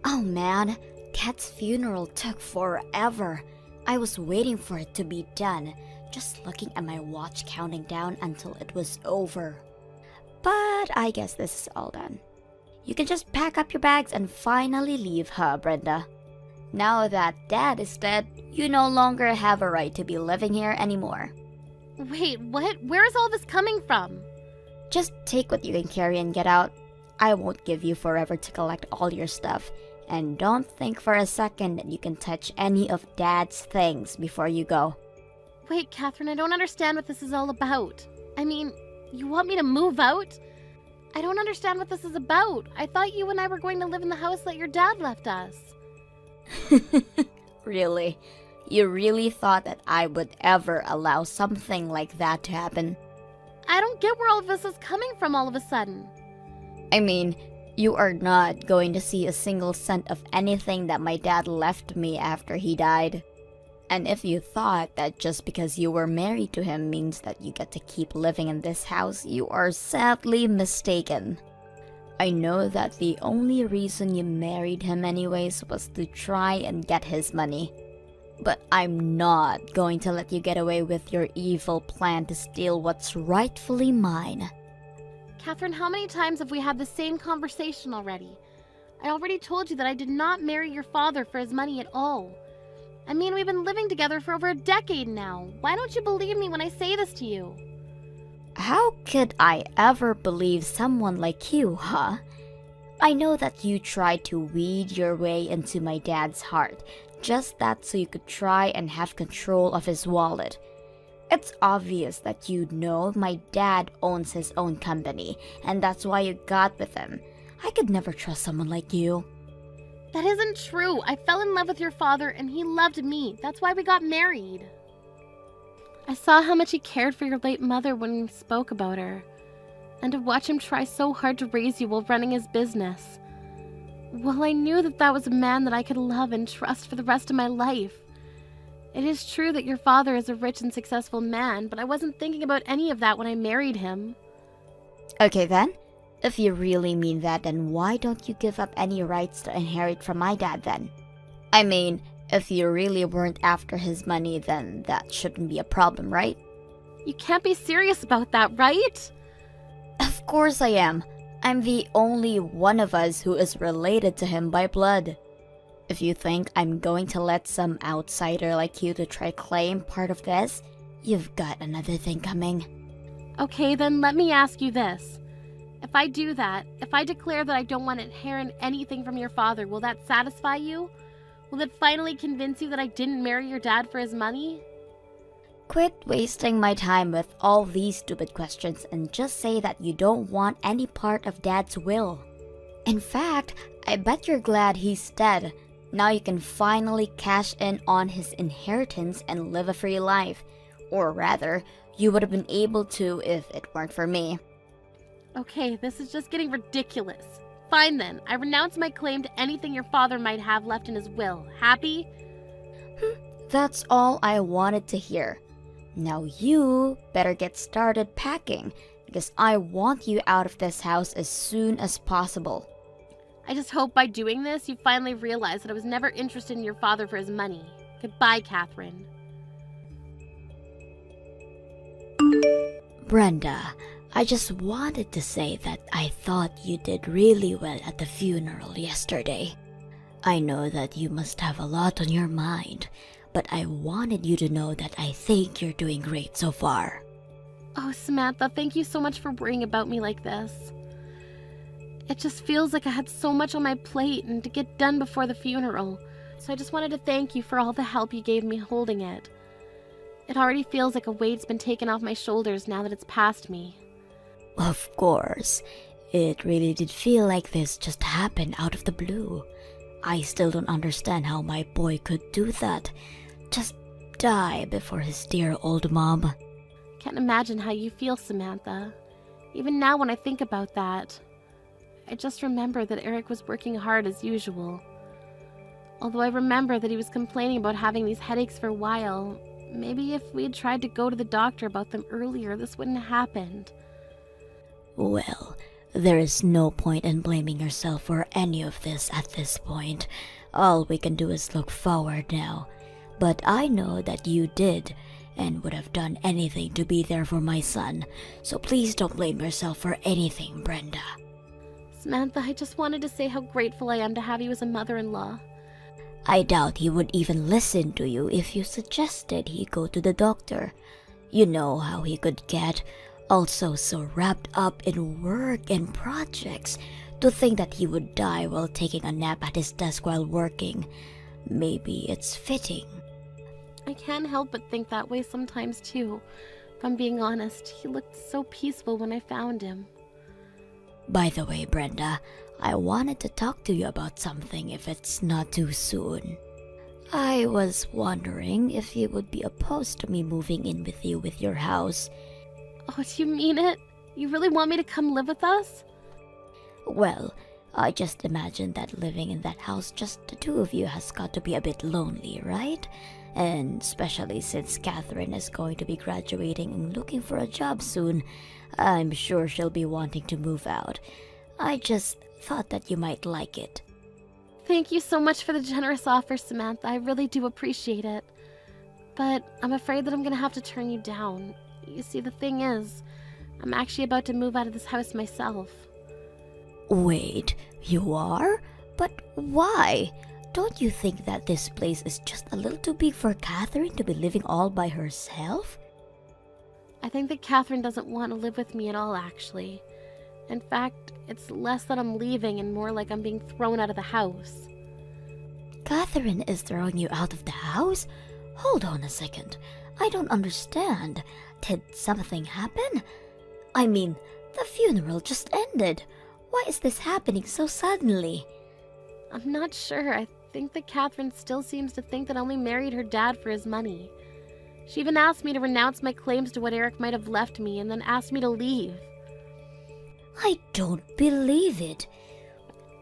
Oh man, Kat's funeral took forever. I was waiting for it to be done, just looking at my watch counting down until it was over. But I guess this is all done. You can just pack up your bags and finally leave, huh, Brenda? Now that Dad is dead, you no longer have a right to be living here anymore. Wait, what? Where is all this coming from? Just take what you can carry and get out. I won't give you forever to collect all your stuff. And don't think for a second that you can touch any of Dad's things before you go. Wait, Catherine, I don't understand what this is all about. I mean, you want me to move out? I don't understand what this is about. I thought you and I were going to live in the house that your dad left us. Really? You really thought that I would ever allow something like that to happen? I don't get where all of this is coming from all of a sudden. I mean, you are not going to see a single cent of anything that my dad left me after he died. And if you thought that just because you were married to him means that you get to keep living in this house, you are sadly mistaken. I know that the only reason you married him anyways was to try and get his money. But I'm not going to let you get away with your evil plan to steal what's rightfully mine. Catherine, how many times have we had the same conversation already? I already told you that I did not marry your father for his money at all. I mean, we've been living together for over a decade now. Why don't you believe me when I say this to you? How could I ever believe someone like you, huh? I know that you tried to weed your way into my dad's heart, just that so you could try and have control of his wallet. It's obvious that you know my dad owns his own company, and that's why you got with him. I could never trust someone like you. That isn't true. I fell in love with your father and he loved me. That's why we got married. I saw how much he cared for your late mother when we spoke about her. And to watch him try so hard to raise you while running his business. Well, I knew that that was a man that I could love and trust for the rest of my life. It is true that your father is a rich and successful man, but I wasn't thinking about any of that when I married him. Okay then, if you really mean that, then why don't you give up any rights to inherit from my dad then? I mean, if you really weren't after his money, then that shouldn't be a problem, right? You can't be serious about that, right? Of course I am. I'm the only one of us who is related to him by blood. If you think I'm going to let some outsider like you to try claim part of this, you've got another thing coming. Okay, then let me ask you this. If I do that, if I declare that I don't want to inherit anything from your father, will that satisfy you? Will it finally convince you that I didn't marry your dad for his money? Quit wasting my time with all these stupid questions and just say that you don't want any part of Dad's will. In fact, I bet you're glad he's dead. Now you can finally cash in on his inheritance and live a free life. Or rather, you would have been able to if it weren't for me. Okay, this is just getting ridiculous. Fine then, I renounce my claim to anything your father might have left in his will. Happy? That's all I wanted to hear. Now you better get started packing, because I want you out of this house as soon as possible. I just hope by doing this, you finally realize that I was never interested in your father for his money. Goodbye, Catherine. Brenda, I just wanted to say that I thought you did really well at the funeral yesterday. I know that you must have a lot on your mind, but I wanted you to know that I think you're doing great so far. Oh, Samantha, thank you so much for worrying about me like this. It just feels like I had so much on my plate and to get done before the funeral. So I just wanted to thank you for all the help you gave me holding it. It already feels like a weight's been taken off my shoulders now that it's past me. Of course, it really did feel like this just happened out of the blue. I still don't understand how my boy could do that. Just die before his dear old mom. Can't imagine how you feel, Samantha. Even now when I think about that, I just remember that Eric was working hard as usual. Although I remember that he was complaining about having these headaches for a while, maybe if we had tried to go to the doctor about them earlier, this wouldn't have happened. Well, There is no point in blaming yourself for any of this at this point. All we can do is look forward now. But I know that you did and would have done anything to be there for my son. So please don't blame yourself for anything, Brenda. Samantha, I just wanted to say how grateful I am to have you as a mother-in-law. I doubt he would even listen to you if you suggested he go to the doctor. You know how he could get, also so wrapped up in work and projects, to think that he would die while taking a nap at his desk while working. Maybe it's fitting. I can't help but think that way sometimes too. If I'm being honest, he looked so peaceful when I found him. By the way, Brenda, I wanted to talk to you about something if it's not too soon. I was wondering if you would be opposed to me moving in with you with your house. Oh, do you mean it? You really want me to come live with us? Well, I just imagine that living in that house, just the two of you, has got to be a bit lonely, right? And especially since Catherine is going to be graduating and looking for a job soon, I'm sure she'll be wanting to move out. I just thought that you might like it. Thank you so much for the generous offer, Samantha. I really do appreciate it. But I'm afraid that I'm gonna have to turn you down. You see, the thing is, I'm actually about to move out of this house myself. Wait, you are? But why? Don't you think that this place is just a little too big for Catherine to be living all by herself? I think that Catherine doesn't want to live with me at all, actually. In fact, it's less that I'm leaving and more like I'm being thrown out of the house. Catherine is throwing you out of the house? Hold on a second. I don't understand. Did something happen? I mean, the funeral just ended. Why is this happening so suddenly? I'm not sure. I think that Catherine still seems to think that I only married her dad for his money. She even asked me to renounce my claims to what Eric might have left me and then asked me to leave. I don't believe it.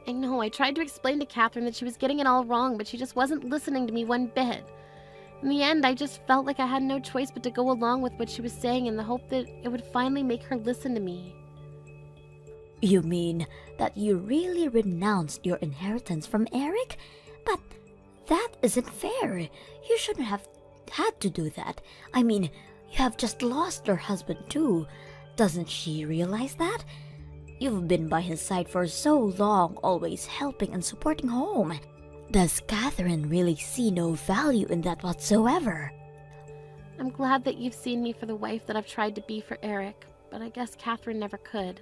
I know, I tried to explain to Catherine that she was getting it all wrong, but she just wasn't listening to me one bit. In the end, I just felt like I had no choice but to go along with what she was saying in the hope that it would finally make her listen to me. You mean that you really renounced your inheritance from Eric? But that isn't fair. You shouldn't have had to do that. I mean, you have just lost your husband too. Doesn't she realize that? You've been by his side for so long, always helping and supporting home. Does Catherine really see no value in that whatsoever? I'm glad that you've seen me for the wife that I've tried to be for Eric, but I guess Catherine never could.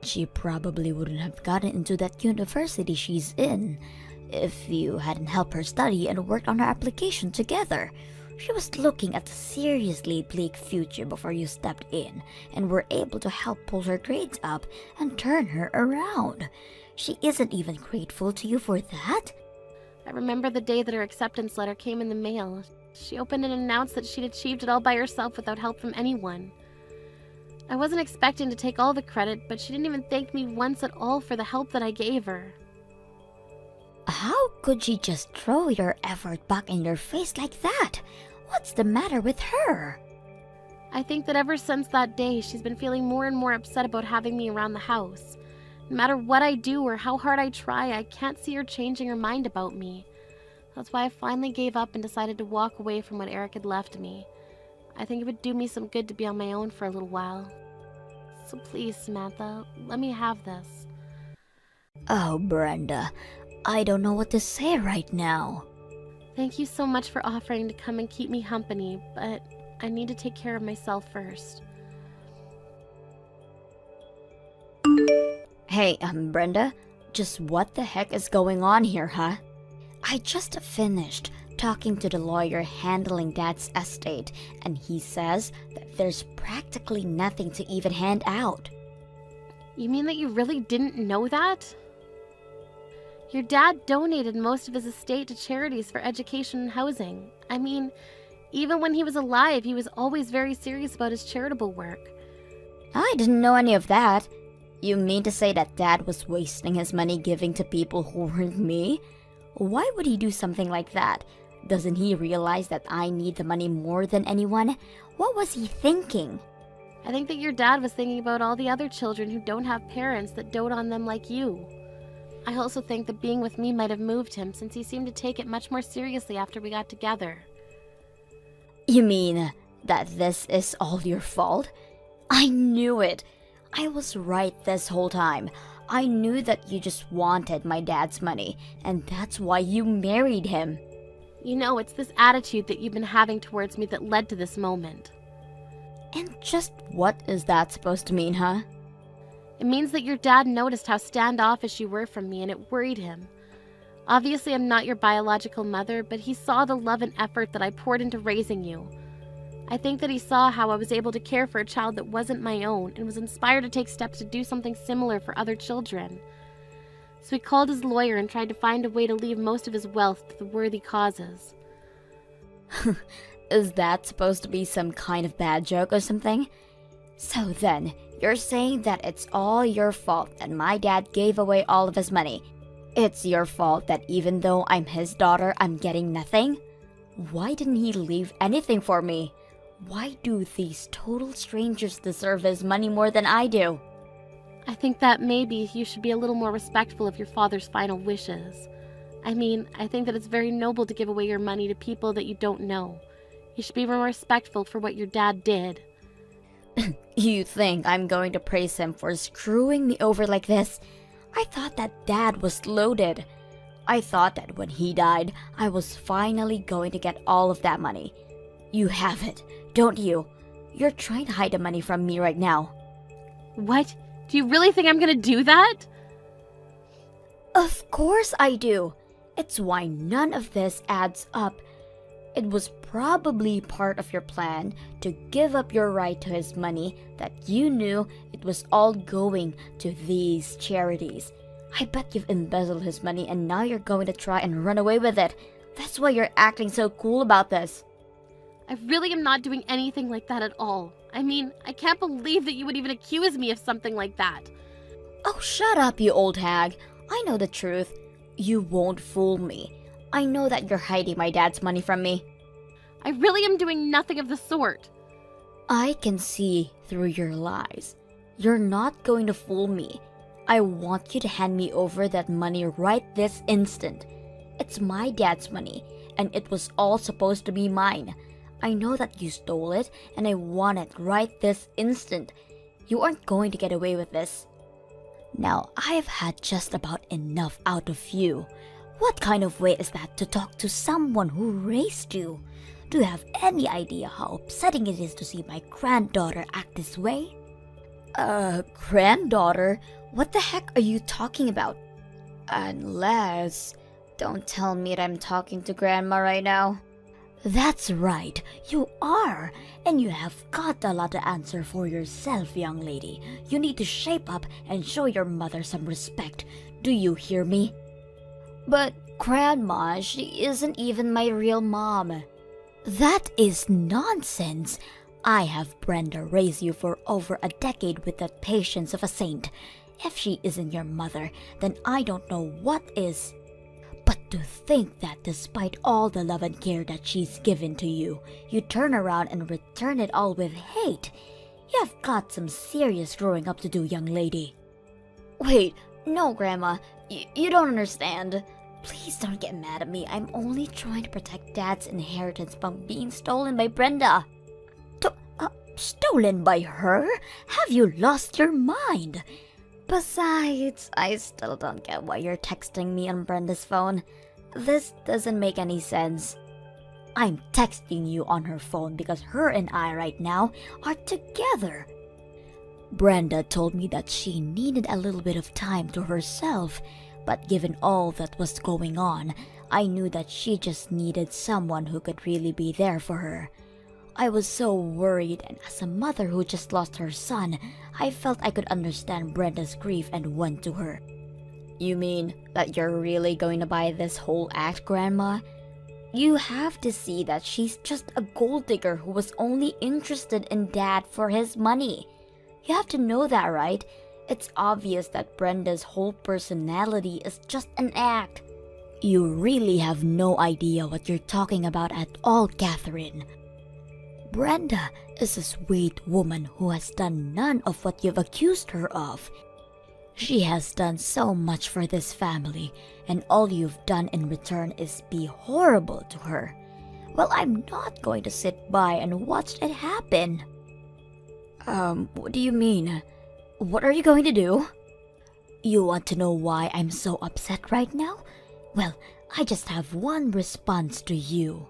She probably wouldn't have gotten into that university she's in if you hadn't helped her study and worked on her application together. She was looking at a seriously bleak future before you stepped in and were able to help pull her grades up and turn her around. She isn't even grateful to you for that? I remember the day that her acceptance letter came in the mail. She opened and announced that she'd achieved it all by herself without help from anyone. I wasn't expecting to take all the credit, but she didn't even thank me once at all for the help that I gave her. How could she just throw your effort back in your face like that? What's the matter with her? I think that ever since that day, she's been feeling more and more upset about having me around the house. No matter what I do or how hard I try, I can't see her changing her mind about me. That's why I finally gave up and decided to walk away from what Eric had left me. I think it would do me some good to be on my own for a little while. So please, Samantha, let me have this. Oh, Brenda, I don't know what to say right now. Thank you so much for offering to come and keep me company, but I need to take care of myself first. Hey, Brenda, just what the heck is going on here, huh? I just finished talking to the lawyer handling Dad's estate, and he says that there's practically nothing to even hand out. You mean that you really didn't know that? Your dad donated most of his estate to charities for education and housing. I mean, even when he was alive, he was always very serious about his charitable work. I didn't know any of that. You mean to say that Dad was wasting his money giving to people who weren't me? Why would he do something like that? Doesn't he realize that I need the money more than anyone? What was he thinking? I think that your dad was thinking about all the other children who don't have parents that dote on them like you. I also think that being with me might have moved him, since he seemed to take it much more seriously after we got together. You mean that this is all your fault? I knew it. I was right this whole time. I knew that you just wanted my dad's money, and that's why you married him. You know, it's this attitude that you've been having towards me that led to this moment. And just what is that supposed to mean, huh? It means that your dad noticed how standoffish you were from me, and it worried him. Obviously, I'm not your biological mother, but he saw the love and effort that I poured into raising you. I think that he saw how I was able to care for a child that wasn't my own, and was inspired to take steps to do something similar for other children. So he called his lawyer and tried to find a way to leave most of his wealth to the worthy causes. Is that supposed to be some kind of bad joke or something? So then, you're saying that it's all your fault that my dad gave away all of his money. It's your fault that even though I'm his daughter, I'm getting nothing? Why didn't he leave anything for me? Why do these total strangers deserve his money more than I do? I think that maybe you should be a little more respectful of your father's final wishes. I mean, I think that it's very noble to give away your money to people that you don't know. You should be more respectful for what your dad did. You think I'm going to praise him for screwing me over like this? I thought that dad was loaded. I thought that when he died, I was finally going to get all of that money. You have it, don't you? You're trying to hide the money from me right now. What? Do you really think I'm gonna do that? Of course I do. It's why none of this adds up. It was probably part of your plan to give up your right to his money that you knew it was all going to these charities. I bet you've embezzled his money and now you're going to try and run away with it. That's why you're acting so cool about this. I really am not doing anything like that at all. I mean, I can't believe that you would even accuse me of something like that. Oh, shut up, you old hag. I know the truth. You won't fool me. I know that you're hiding my dad's money from me. I really am doing nothing of the sort. I can see through your lies. You're not going to fool me. I want you to hand me over that money right this instant. It's my dad's money, and it was all supposed to be mine. I know that you stole it, and I want it right this instant. You aren't going to get away with this. Now, I've had just about enough out of you. What kind of way is that to talk to someone who raised you? Do you have any idea how upsetting it is to see my granddaughter act this way? Granddaughter? What the heck are you talking about? Unless... Don't tell me that I'm talking to Grandma right now. That's right, you are. And you have got a lot to answer for yourself, young lady. You need to shape up and show your mother some respect. Do you hear me? But, Grandma, she isn't even my real mom. That is nonsense. I have Brenda raise you for over a decade with the patience of a saint. If she isn't your mother, then I don't know what is. But to think that despite all the love and care that she's given to you, you turn around and return it all with hate. You've got some serious growing up to do, young lady. Wait, no, Grandma. You don't understand. Please don't get mad at me. I'm only trying to protect Dad's inheritance from being stolen by Brenda. Stolen by her? Have you lost your mind? Besides, I still don't get why you're texting me on Brenda's phone. This doesn't make any sense. I'm texting you on her phone because her and I right now are together. Brenda told me that she needed a little bit of time to herself, but given all that was going on, I knew that she just needed someone who could really be there for her. I was so worried, and as a mother who just lost her son, I felt I could understand Brenda's grief and went to her. You mean that you're really going to buy this whole act, Grandma? You have to see that she's just a gold digger who was only interested in Dad for his money. You have to know that, right? It's obvious that Brenda's whole personality is just an act. You really have no idea what you're talking about at all, Catherine. Brenda is a sweet woman who has done none of what you've accused her of. She has done so much for this family, and all you've done in return is be horrible to her. Well, I'm not going to sit by and watch it happen. What do you mean? What are you going to do? You want to know why I'm so upset right now? Well, I just have one response to you.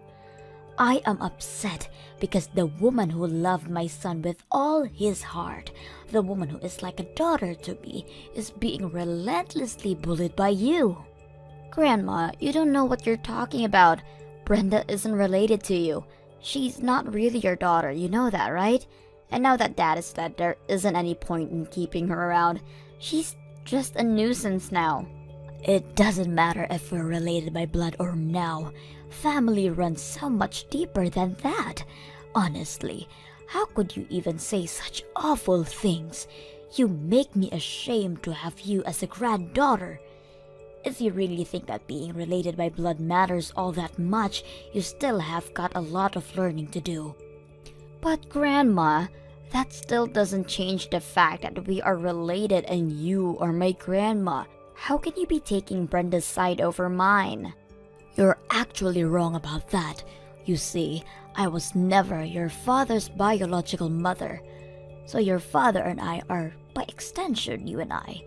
I am upset because the woman who loved my son with all his heart, the woman who is like a daughter to me, is being relentlessly bullied by you. Grandma, you don't know what you're talking about. Brenda isn't related to you. She's not really your daughter, you know that, right? And now that Dad is dead, there isn't any point in keeping her around. She's just a nuisance now. It doesn't matter if we're related by blood or now. Family runs so much deeper than that. Honestly, how could you even say such awful things? You make me ashamed to have you as a granddaughter. If you really think that being related by blood matters all that much, you still have got a lot of learning to do. But Grandma, that still doesn't change the fact that we are related and you are my grandma. How can you be taking Brenda's side over mine? You're actually wrong about that. You see, I was never your father's biological mother. So your father and I are, by extension, you and I,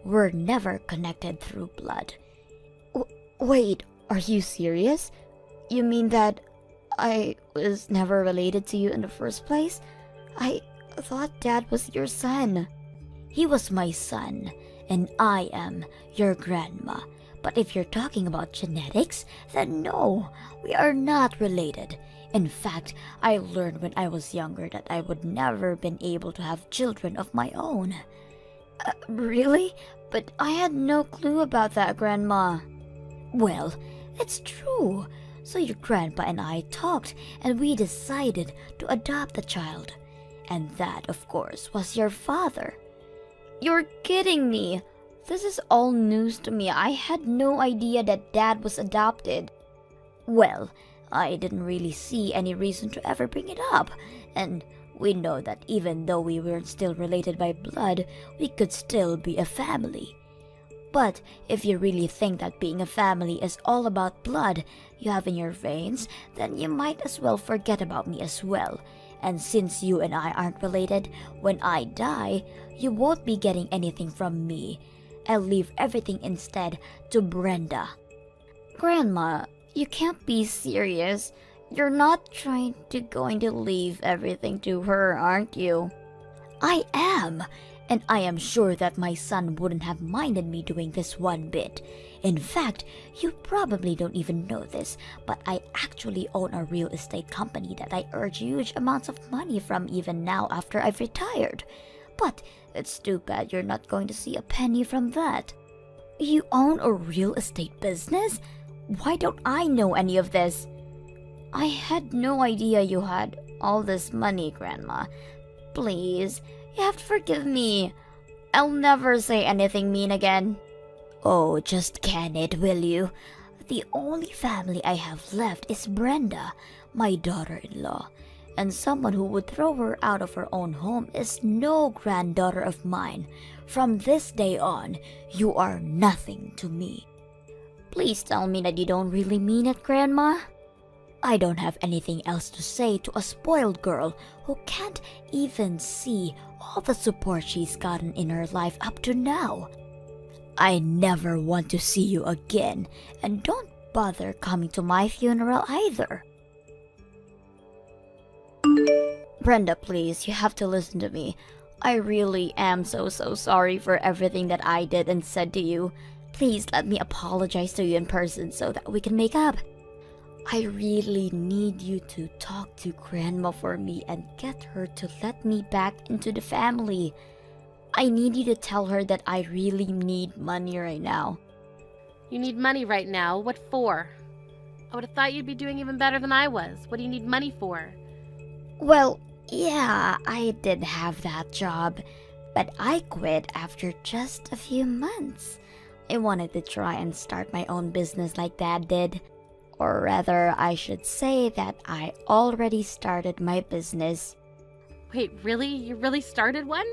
were never connected through blood. Wait, are you serious? You mean that I was never related to you in the first place? I thought Dad was your son. He was my son, and I am your grandma. But if you're talking about genetics, then no, we are not related. In fact, I learned when I was younger that I would never been able to have children of my own. Really? But I had no clue about that, Grandma. Well, it's true. So your grandpa and I talked, and we decided to adopt the child. And that, of course, was your father. You're kidding me. This is all news to me. I had no idea that Dad was adopted. Well, I didn't really see any reason to ever bring it up. And we know that even though we weren't still related by blood, we could still be a family. But if you really think that being a family is all about blood you have in your veins, then you might as well forget about me as well. And since you and I aren't related, when I die, you won't be getting anything from me. I'll leave everything instead to Brenda. Grandma, you can't be serious. You're not going to leave everything to her, aren't you? I am, and I am sure that my son wouldn't have minded me doing this one bit. In fact, you probably don't even know this, but I actually own a real estate company that I earn huge amounts of money from even now after I've retired. But it's too bad you're not going to see a penny from that. You own a real estate business? Why don't I know any of this? I had no idea you had all this money, Grandma. Please, you have to forgive me. I'll never say anything mean again. Oh, just can it, will you? The only family I have left is Brenda, my daughter-in-law. And someone who would throw her out of her own home is no granddaughter of mine. From this day on, you are nothing to me. Please tell me that you don't really mean it, Grandma. I don't have anything else to say to a spoiled girl who can't even see all the support she's gotten in her life up to now. I never want to see you again, and don't bother coming to my funeral either. Brenda, please, you have to listen to me. I really am so sorry for everything that I did and said to you. Please let me apologize to you in person so that we can make up. I really need you to talk to Grandma for me and get her to let me back into the family. I need you to tell her that I really need money right now. You need money right now? What for? I would have thought you'd be doing even better than I was. What do you need money for? Well, yeah, I did have that job, but I quit after just a few months. I wanted to try and start my own business like Dad did. Or rather, I should say that I already started my business. Wait, really? You really started one?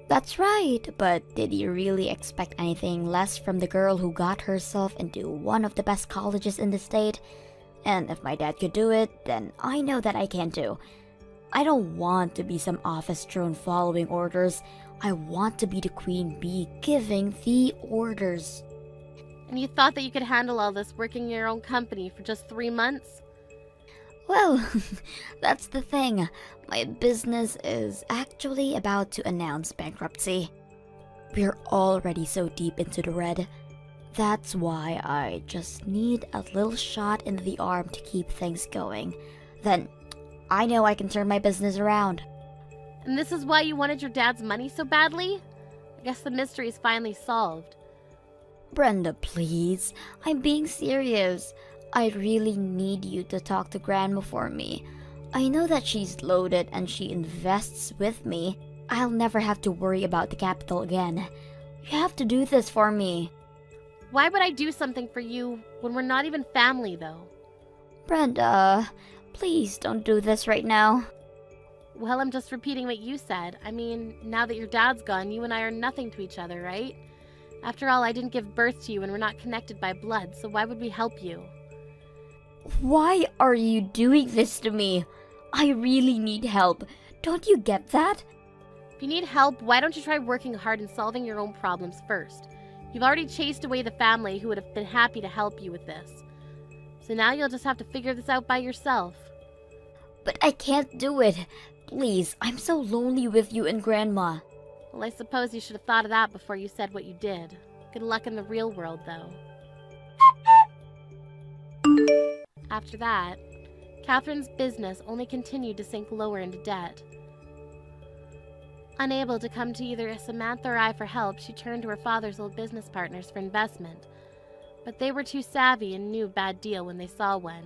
That's right, but did you really expect anything less from the girl who got herself into one of the best colleges in the state? And if my dad could do it, then I know that I can too. I don't want to be some office drone following orders. I want to be the queen bee giving the orders. And you thought that you could handle all this working in your own company for just 3 months? Well, that's the thing. My business is actually about to announce bankruptcy. We're already so deep into the red. That's why I just need a little shot in the arm to keep things going. Then, I know I can turn my business around. And this is why you wanted your dad's money so badly? I guess the mystery is finally solved. Brenda, please. I'm being serious. I really need you to talk to Grandma for me. I know that she's loaded and she invests with me. I'll never have to worry about the capital again. You have to do this for me. Why would I do something for you when we're not even family, though? Brenda, please don't do this right now. Well, I'm just repeating what you said. I mean, now that your dad's gone, you and I are nothing to each other, right? After all, I didn't give birth to you and we're not connected by blood, so why would we help you? Why are you doing this to me? I really need help. Don't you get that? If you need help, why don't you try working hard and solving your own problems first? You've already chased away the family who would have been happy to help you with this. So now you'll just have to figure this out by yourself. But I can't do it. Please, I'm so lonely with you and Grandma. Well, I suppose you should have thought of that before you said what you did. Good luck in the real world, though. After that, Catherine's business only continued to sink lower into debt. Unable to come to either Samantha or I for help, she turned to her father's old business partners for investment. But they were too savvy and knew a bad deal when they saw one.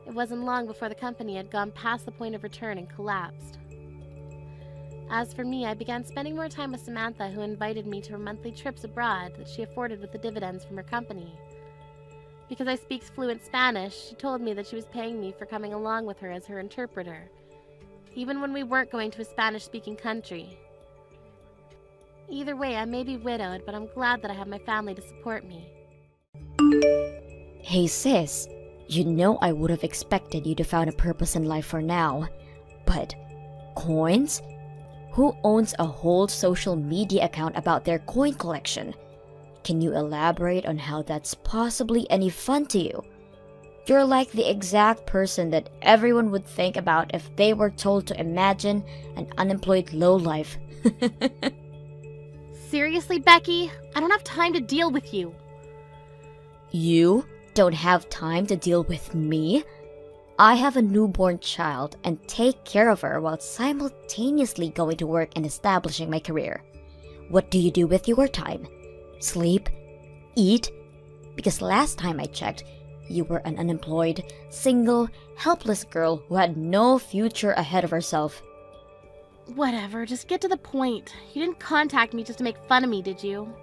It wasn't long before the company had gone past the point of return and collapsed. As for me, I began spending more time with Samantha, who invited me to her monthly trips abroad that she afforded with the dividends from her company. Because I speak fluent Spanish, she told me that she was paying me for coming along with her as her interpreter, even when we weren't going to a Spanish-speaking country. Either way, I may be widowed, but I'm glad that I have my family to support me. Hey sis, you know I would have expected you to find a purpose in life for now. But coins? Who owns a whole social media account about their coin collection? Can you elaborate on how that's possibly any fun to you? You're like the exact person that everyone would think about if they were told to imagine an unemployed lowlife. Seriously, Becky? I don't have time to deal with you. You don't have time to deal with me? I have a newborn child and take care of her while simultaneously going to work and establishing my career. What do you do with your time? Sleep? Eat? Because last time I checked, you were an unemployed, single, helpless girl who had no future ahead of herself. Whatever, just get to the point. You didn't contact me just to make fun of me, did you?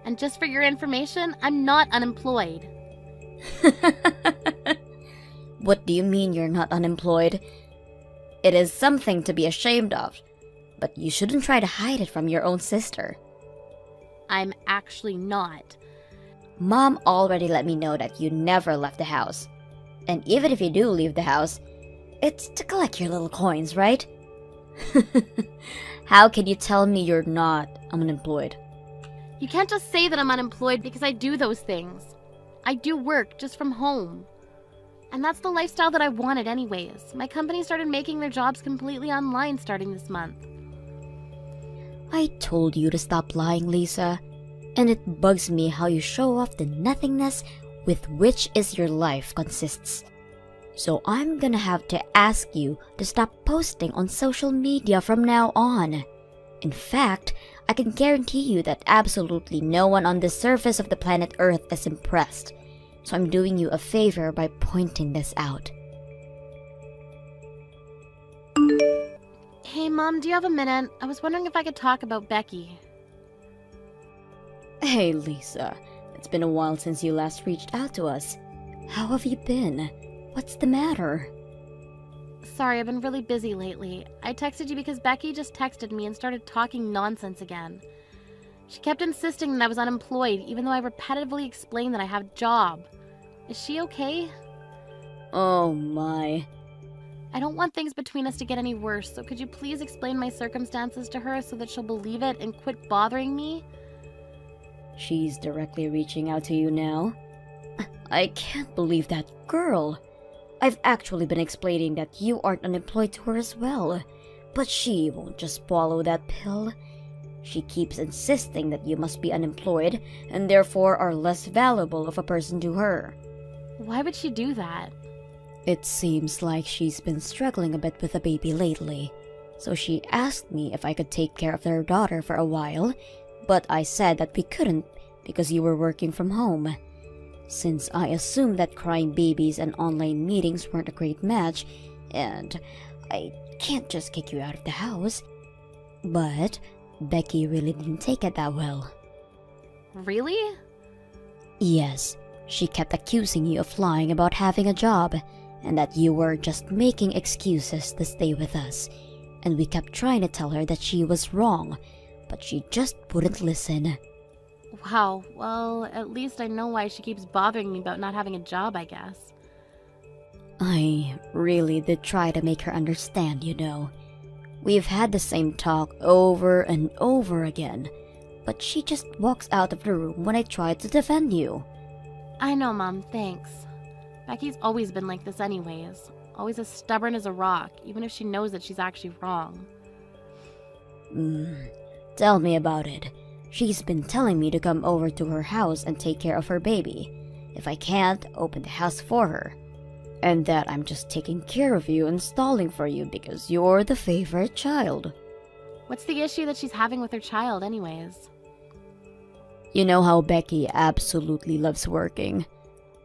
And just for your information, I'm not unemployed. What do you mean you're not unemployed? It is something to be ashamed of, but you shouldn't try to hide it from your own sister. I'm actually not. Mom already let me know that you never left the house. And even if you do leave the house, it's to collect your little coins, right? How can you tell me you're not unemployed? You can't just say that I'm unemployed because I do those things. I do work just from home. And that's the lifestyle that I wanted anyways. My company started making their jobs completely online starting this month. I told you to stop lying, Lisa. And it bugs me how you show off the nothingness with which is your life consists. So I'm gonna have to ask you to stop posting on social media from now on. In fact, I can guarantee you that absolutely no one on the surface of the planet Earth is impressed. So I'm doing you a favor by pointing this out. Hey, Mom, do you have a minute? I was wondering if I could talk about Becky. Hey, Lisa. It's been a while since you last reached out to us. How have you been? What's the matter? Sorry, I've been really busy lately. I texted you because Becky just texted me and started talking nonsense again. She kept insisting that I was unemployed, even though I repetitively explained that I have a job. Is she okay? Oh my. I don't want things between us to get any worse, so could you please explain my circumstances to her so that she'll believe it and quit bothering me? She's directly reaching out to you now? I can't believe that girl. I've actually been explaining that you aren't unemployed to her as well, but she won't just swallow that pill. She keeps insisting that you must be unemployed and therefore are less valuable of a person to her. Why would she do that? It seems like she's been struggling a bit with the baby lately, so she asked me if I could take care of their daughter for a while, but I said that we couldn't because you were working from home. Since I assumed that crying babies and online meetings weren't a great match, and I can't just kick you out of the house. But Becky really didn't take it that well. Really? Yes, she kept accusing you of lying about having a job, and that you were just making excuses to stay with us, and we kept trying to tell her that she was wrong, but she just wouldn't listen. Wow, well, at least I know why she keeps bothering me about not having a job, I guess. I really did try to make her understand, you know. We've had the same talk over and over again, but she just walks out of the room when I try to defend you. I know, Mom, thanks. Becky's always been like this anyways. Always as stubborn as a rock, even if she knows that she's actually wrong. Tell me about it. She's been telling me to come over to her house and take care of her baby. If I can't, open the house for her. And that I'm just taking care of you and stalling for you because you're the favorite child. What's the issue that she's having with her child anyways? You know how Becky absolutely loves working.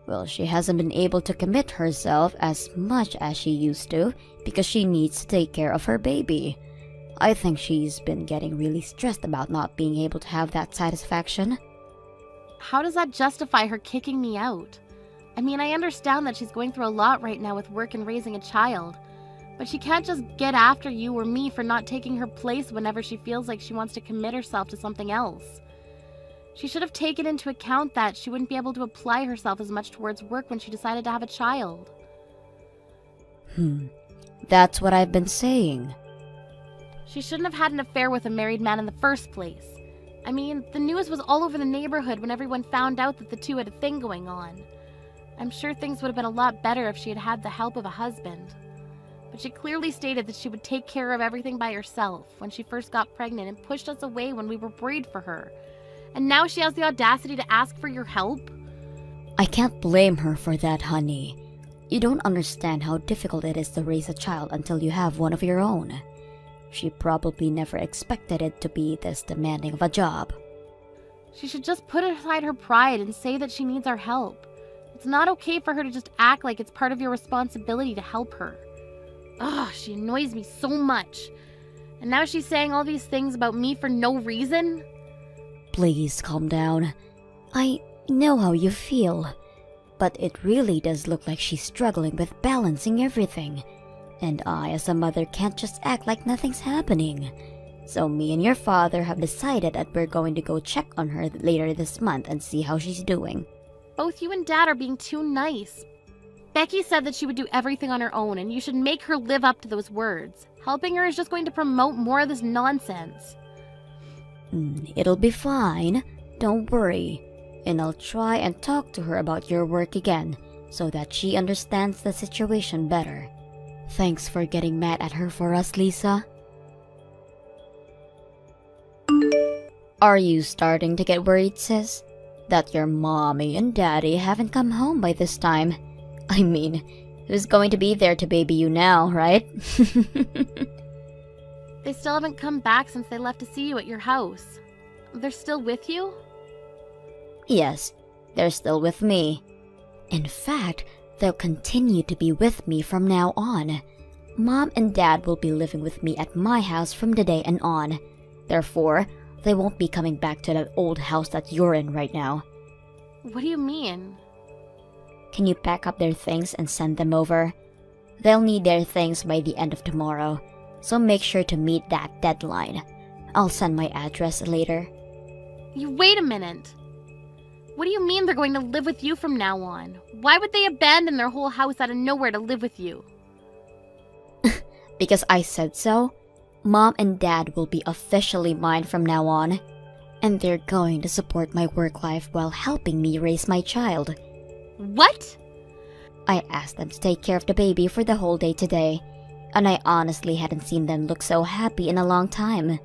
Well, she hasn't been able to commit herself as much as she used to because she needs to take care of her baby. I think she's been getting really stressed about not being able to have that satisfaction. How does that justify her kicking me out? I mean, I understand that she's going through a lot right now with work and raising a child, but she can't just get after you or me for not taking her place whenever she feels like she wants to commit herself to something else. She should have taken into account that she wouldn't be able to apply herself as much towards work when she decided to have a child. That's what I've been saying. She shouldn't have had an affair with a married man in the first place. I mean, the news was all over the neighborhood when everyone found out that the two had a thing going on. I'm sure things would have been a lot better if she had had the help of a husband. But she clearly stated that she would take care of everything by herself when she first got pregnant and pushed us away when we were worried for her. And now she has the audacity to ask for your help? I can't blame her for that, honey. You don't understand how difficult it is to raise a child until you have one of your own. She probably never expected it to be this demanding of a job. She should just put aside her pride and say that she needs our help. It's not okay for her to just act like it's part of your responsibility to help her. Ugh, she annoys me so much. And now she's saying all these things about me for no reason? Please calm down. I know how you feel, but it really does look like she's struggling with balancing everything. And I, as a mother, can't just act like nothing's happening. So me and your father have decided that we're going to go check on her later this month and see how she's doing. Both you and Dad are being too nice. Becky said that she would do everything on her own, and you should make her live up to those words. Helping her is just going to promote more of this nonsense. It'll be fine. Don't worry. And I'll try and talk to her about your work again, so that she understands the situation better. Thanks for getting mad at her for us, Lisa. Are you starting to get worried, sis? That your mommy and daddy haven't come home by this time? I mean, who's going to be there to baby you now, right? They still haven't come back since they left to see you at your house. They're still with you? Yes, they're still with me. In fact, they'll continue to be with me from now on. Mom and Dad will be living with me at my house from today and on. Therefore, they won't be coming back to that old house that you're in right now. What do you mean? can you pack up their things and send them over? They'll need their things by the end of tomorrow, so make sure to meet that deadline. I'll send my address later. You wait a minute. What do you mean they're going to live with you from now on? Why would they abandon their whole house out of nowhere to live with you? Because I said so. Mom and Dad will be officially mine from now on. And they're going to support my work life while helping me raise my child. What? I asked them to take care of the baby for the whole day today, and I honestly hadn't seen them look so happy in a long time.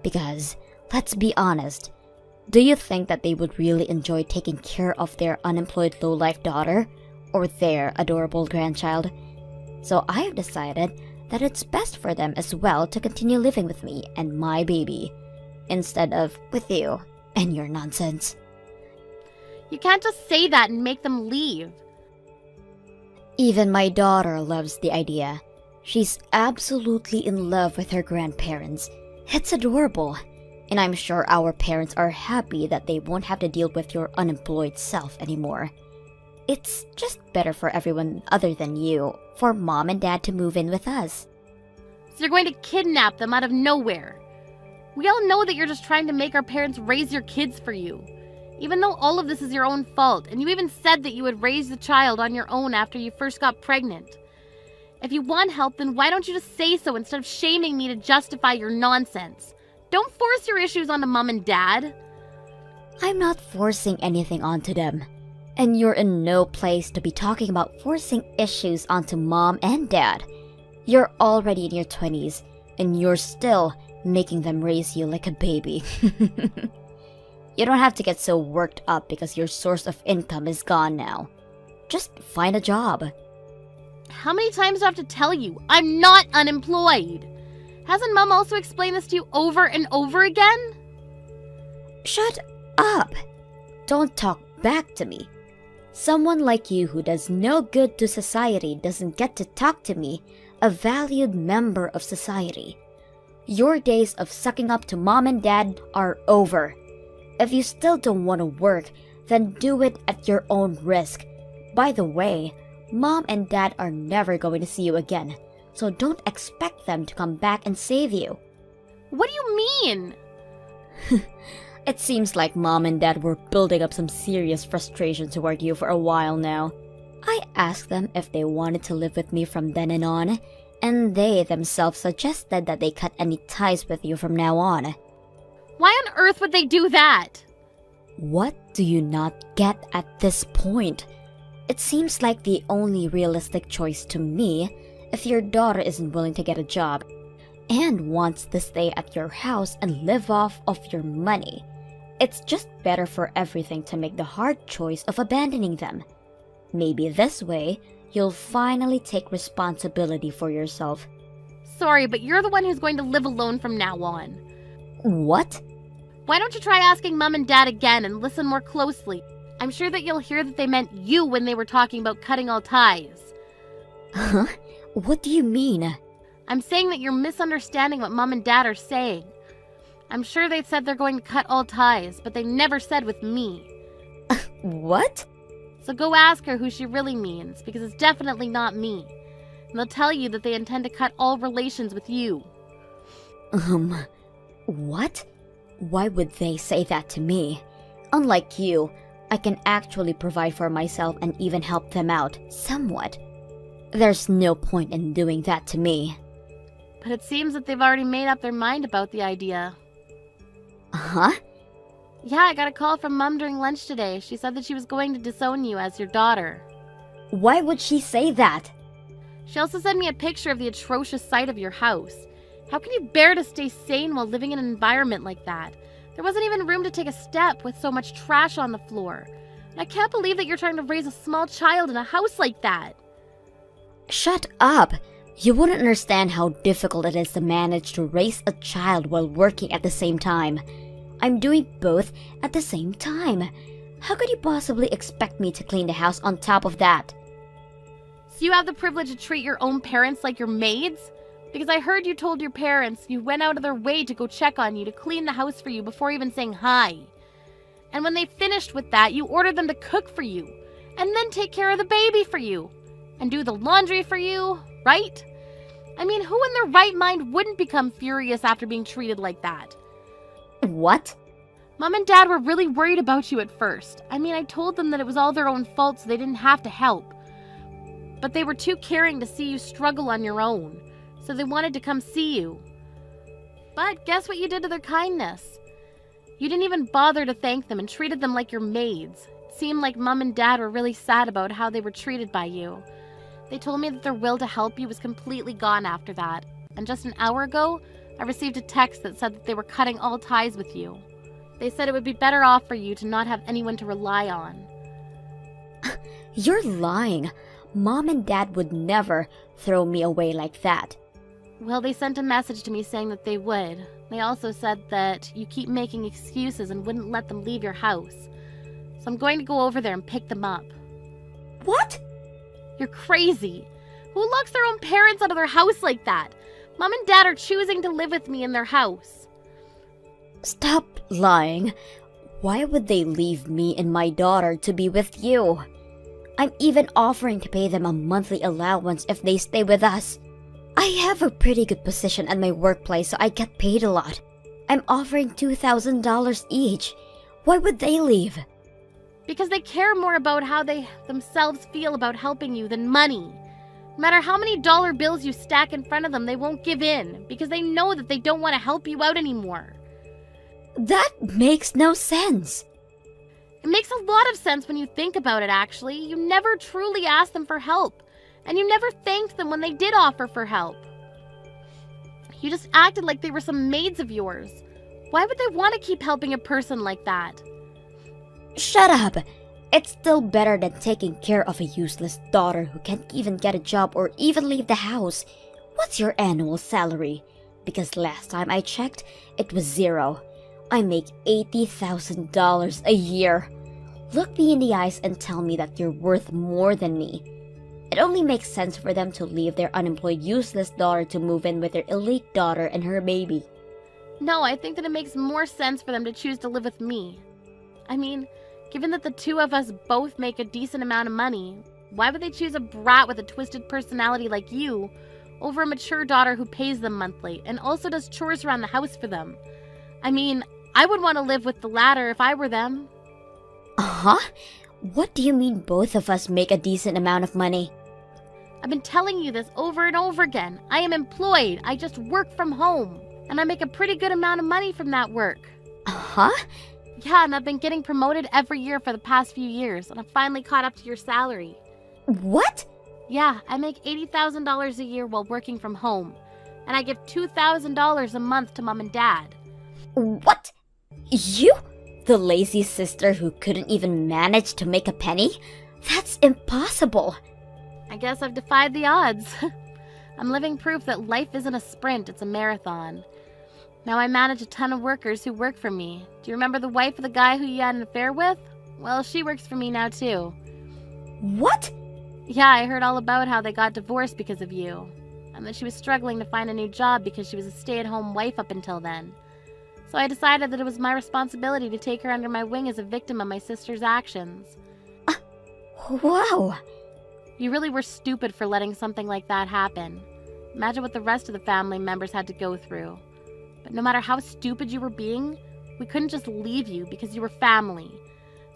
Because, let's be honest, do you think that they would really enjoy taking care of their unemployed low-life daughter or their adorable grandchild? So I have decided that it's best for them as well to continue living with me and my baby, instead of with you and your nonsense. You can't just say that and make them leave. Even my daughter loves the idea. She's absolutely in love with her grandparents. It's adorable. And I'm sure our parents are happy that they won't have to deal with your unemployed self anymore. It's just better for everyone other than you, for Mom and Dad to move in with us. So you're going to kidnap them out of nowhere. We all know that you're just trying to make our parents raise your kids for you. Even though all of this is your own fault, and you even said that you would raise the child on your own after you first got pregnant. If you want help, then why don't you just say so instead of shaming me to justify your nonsense? Don't force your issues onto Mom and Dad. I'm not forcing anything onto them. And you're in no place to be talking about forcing issues onto Mom and Dad. You're already in your 20s, and you're still making them raise you like a baby. You don't have to get so worked up because your source of income is gone now. Just find a job. How many times do I have to tell you? I'm not unemployed. Hasn't Mom also explained this to you over and over again? Shut up! Don't talk back to me. Someone like you who does no good to society doesn't get to talk to me, a valued member of society. Your days of sucking up to Mom and Dad are over. If you still don't want to work, then do it at your own risk. By the way, Mom and Dad are never going to see you again, so don't expect them to come back and save you. What do you mean? It seems like Mom and Dad were building up some serious frustration toward you for a while now. I asked them if they wanted to live with me from then and on, and they themselves suggested that they cut any ties with you from now on. Why on earth would they do that? What do you not get at this point? It seems like the only realistic choice to me if your daughter isn't willing to get a job and wants to stay at your house and live off of your money. It's just better for everything to make the hard choice of abandoning them. Maybe this way, you'll finally take responsibility for yourself. Sorry, but you're the one who's going to live alone from now on. What? Why don't you try asking Mom and Dad again and listen more closely? I'm sure that you'll hear that they meant you when they were talking about cutting all ties. Huh? What do you mean? I'm saying that you're misunderstanding what Mom and Dad are saying. I'm sure they said they're going to cut all ties, but they never said with me. What? So go ask her who she really means, because it's definitely not me. And they'll tell you that they intend to cut all relations with you. What? Why would they say that to me? Unlike you, I can actually provide for myself and even help them out, somewhat. There's no point in doing that to me. But it seems that they've already made up their mind about the idea. Huh? Yeah, I got a call from Mom during lunch today. She said that she was going to disown you as your daughter. Why would she say that? She also sent me a picture of the atrocious sight of your house. How can you bear to stay sane while living in an environment like that? There wasn't even room to take a step with so much trash on the floor. And I can't believe that you're trying to raise a small child in a house like that. Shut up! You wouldn't understand how difficult it is to manage to raise a child while working at the same time. I'm doing both at the same time. How could you possibly expect me to clean the house on top of that? So you have the privilege to treat your own parents like your maids? Because I heard you told your parents you went out of their way to go check on you, to clean the house for you before even saying hi. And when they finished with that, you ordered them to cook for you. and then take care of the baby for you and do the laundry for you, right? I mean, who in their right mind wouldn't become furious after being treated like that? What? Mom and Dad were really worried about you at first. I mean, I told them that it was all their own fault so they didn't have to help. But they were too caring to see you struggle on your own, so they wanted to come see you. But guess what you did to their kindness? You didn't even bother to thank them and treated them like your maids. It seemed like Mom and Dad were really sad about how they were treated by you. They told me that their will to help you was completely gone after that. And just an hour ago, I received a text that said that they were cutting all ties with you. They said it would be better off for you to not have anyone to rely on. You're lying. Mom and Dad would never throw me away like that. Well, they sent a message to me saying that they would. They also said that you keep making excuses and wouldn't let them leave your house. So I'm going to go over there and pick them up. What? You're crazy. Who locks their own parents out of their house like that? Mom and Dad are choosing to live with me in their house. Stop lying. Why would they leave me and my daughter to be with you? I'm even offering to pay them a monthly allowance if they stay with us. I have a pretty good position at my workplace, so I get paid a lot. I'm offering $2,000 each. Why would they leave? Because they care more about how they themselves feel about helping you than money. No matter how many dollar bills you stack in front of them, they won't give in because they know that they don't want to help you out anymore. That makes no sense. It makes a lot of sense when you think about it, actually. You never truly asked them for help, and you never thanked them when they did offer for help. You just acted like they were some maids of yours. Why would they want to keep helping a person like that? Shut up! It's still better than taking care of a useless daughter who can't even get a job or even leave the house. What's your annual salary? Because last time I checked, it was $0. I make $80,000 a year. Look me in the eyes and tell me that you're worth more than me. It only makes sense for them to leave their unemployed, useless daughter to move in with their elite daughter and her baby. No, I think that it makes more sense for them to choose to live with me. I mean, given that the two of us both make a decent amount of money, why would they choose a brat with a twisted personality like you over a mature daughter who pays them monthly and also does chores around the house for them? I mean, I would want to live with the latter if I were them. Uh-huh? What do you mean both of us make a decent amount of money? I've been telling you this over and over again. I am employed. I just work from home. And I make a pretty good amount of money from that work. Uh-huh? Yeah, and I've been getting promoted every year for the past few years, and I've finally caught up to your salary. What? Yeah, I make $80,000 a year while working from home. And I give $2,000 a month to Mom and Dad. What? You? The lazy sister who couldn't even manage to make a penny? That's impossible. I guess I've defied the odds. I'm living proof that life isn't a sprint, it's a marathon. Now I manage a ton of workers who work for me. Do you remember the wife of the guy who you had an affair with? Well, she works for me now too. What? Yeah, I heard all about how they got divorced because of you. And that she was struggling to find a new job because she was a stay-at-home wife up until then. So I decided that it was my responsibility to take her under my wing as a victim of my sister's actions. Wow. You really were stupid for letting something like that happen. Imagine what the rest of the family members had to go through. But no matter how stupid you were being, we couldn't just leave you because you were family.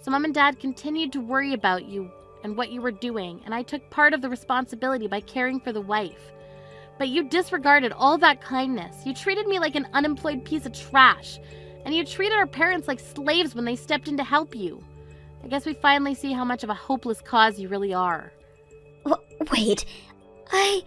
So Mom and Dad continued to worry about you and what you were doing, and I took part of the responsibility by caring for the wife. But you disregarded all that kindness. You treated me like an unemployed piece of trash, and you treated our parents like slaves when they stepped in to help you. I guess we finally see how much of a hopeless cause you really are. Wait, I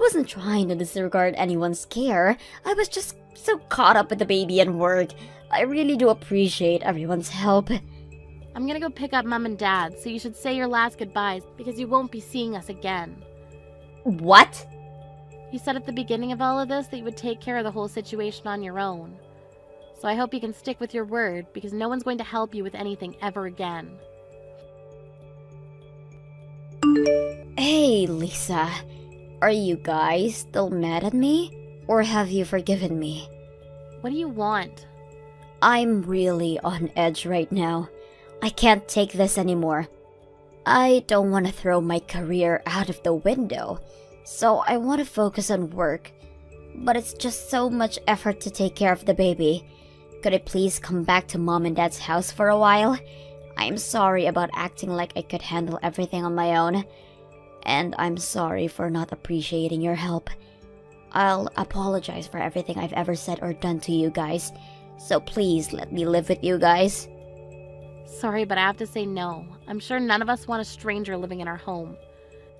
wasn't trying to disregard anyone's care. I was just so caught up with the baby and work. I really do appreciate everyone's help. I'm gonna go pick up Mom and Dad, so you should say your last goodbyes because you won't be seeing us again. What? You said at the beginning of all of this that you would take care of the whole situation on your own. So I hope you can stick with your word because no one's going to help you with anything ever again. Hey, Lisa. Are you guys still mad at me? Or have you forgiven me? What do you want? I'm really on edge right now. I can't take this anymore. I don't want to throw my career out of the window, so I want to focus on work. But it's just so much effort to take care of the baby. Could I please come back to Mom and Dad's house for a while? I'm sorry about acting like I could handle everything on my own. And I'm sorry for not appreciating your help. I'll apologize for everything I've ever said or done to you guys. So please let me live with you guys. Sorry, but I have to say no. I'm sure none of us want a stranger living in our home.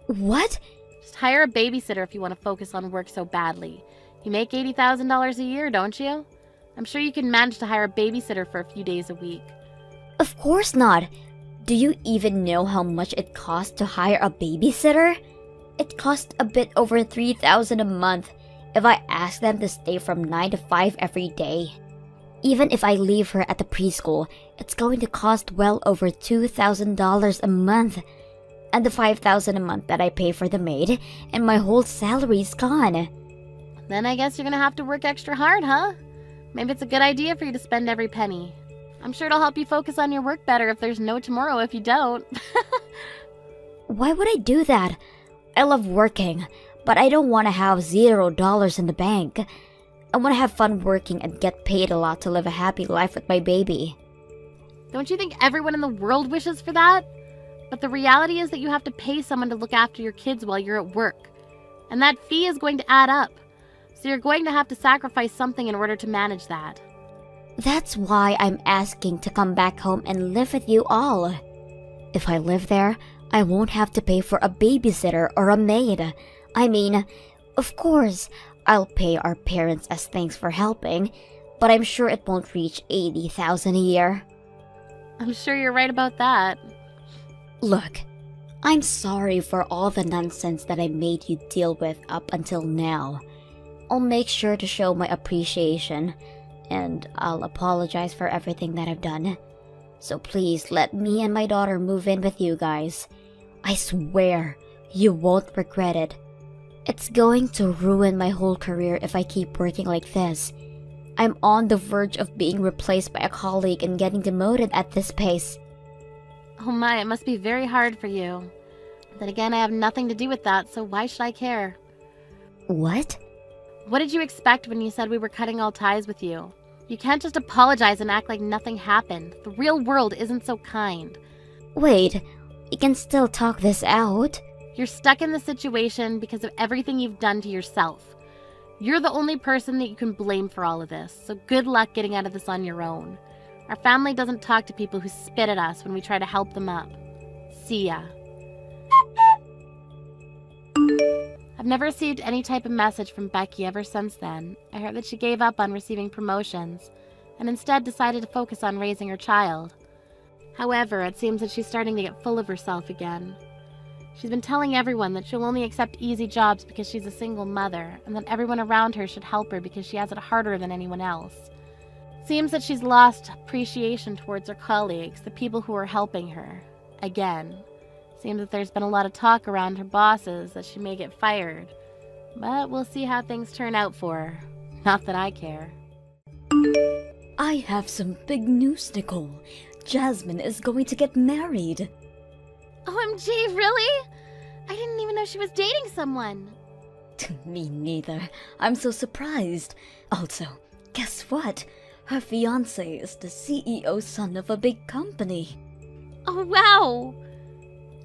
What? Just hire a babysitter if you want to focus on work so badly. You make $80,000 a year, don't you? I'm sure you can manage to hire a babysitter for a few days a week. Of course not. Do you even know how much it costs to hire a babysitter? It costs a bit over $3,000 a month if I ask them to stay from 9 to 5 every day. Even if I leave her at the preschool, it's going to cost well over $2,000 a month. And the $5,000 a month that I pay for the maid, and my whole salary's gone. Then I guess you're gonna have to work extra hard, huh? Maybe it's a good idea for you to spend every penny. I'm sure it'll help you focus on your work better if there's no tomorrow if you don't. Why would I do that? I love working, but I don't want to have $0 in the bank. I want to have fun working and get paid a lot to live a happy life with my baby. Don't you think everyone in the world wishes for that? But the reality is that you have to pay someone to look after your kids while you're at work. And that fee is going to add up. So you're going to have to sacrifice something in order to manage that. That's why I'm asking to come back home and live with you all. If I live there, I won't have to pay for a babysitter or a maid. I mean, of course, I'll pay our parents as thanks for helping, but I'm sure it won't reach $80,000 a year. I'm sure you're right about that. Look, I'm sorry for all the nonsense that I made you deal with up until now. I'll make sure to show my appreciation, and I'll apologize for everything that I've done. So please let me and my daughter move in with you guys. I swear, you won't regret it. It's going to ruin my whole career if I keep working like this. I'm on the verge of being replaced by a colleague and getting demoted at this pace. Oh my, it must be very hard for you. Then again, I have nothing to do with that, so why should I care? What? What did you expect when you said we were cutting all ties with you? You can't just apologize and act like nothing happened. The real world isn't so kind. Wait, we can still talk this out. You're stuck in the situation because of everything you've done to yourself. You're the only person that you can blame for all of this, so good luck getting out of this on your own. Our family doesn't talk to people who spit at us when we try to help them up. See ya. I've never received any type of message from Becky ever since then. I heard that she gave up on receiving promotions and instead decided to focus on raising her child. However, it seems that she's starting to get full of herself again. She's been telling everyone that she'll only accept easy jobs because she's a single mother, and that everyone around her should help her because she has it harder than anyone else. Seems that she's lost appreciation towards her colleagues, the people who are helping her. Again. Seems that there's been a lot of talk around her bosses that she may get fired. But we'll see how things turn out for her. Not that I care. I have some big news, Nicole. Jasmine is going to get married. OMG, really? I didn't even know she was dating someone. Me neither. I'm so surprised. Also, guess what? Her fiancé is the CEO's son of a big company. Oh, wow!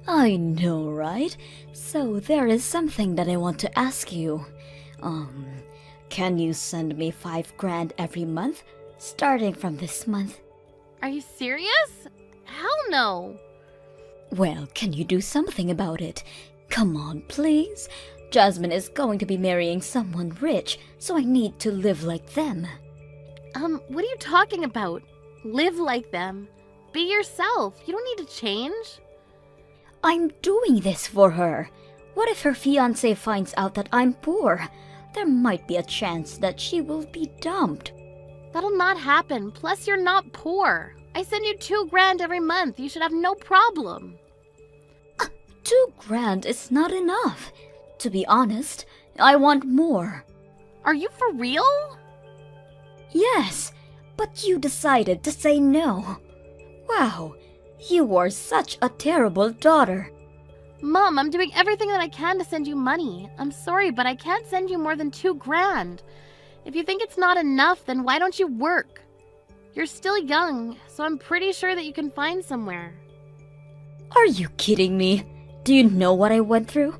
I know, right? So there is something that I want to ask you. Can you send me $5,000 every month, starting from this month? Are you serious? Hell no! Well, can you do something about it? Come on, please. Jasmine is going to be marrying someone rich, so I need to live like them. What are you talking about? Live like them. Be yourself. You don't need to change. I'm doing this for her. What if her fiancé finds out that I'm poor? There might be a chance that she will be dumped. That'll not happen. Plus, you're not poor. I send you $2,000 every month. You should have no problem. $2,000 is not enough. To be honest, I want more. Are you for real? Yes, but you decided to say no. Wow, You are such a terrible daughter. Mom, I'm doing everything that I can to send you money. I'm sorry, but I can't send you more than $2,000. If you think it's not enough, then why don't you work? You're still young, so I'm pretty sure that you can find somewhere. Are you kidding me? Do you know what I went through?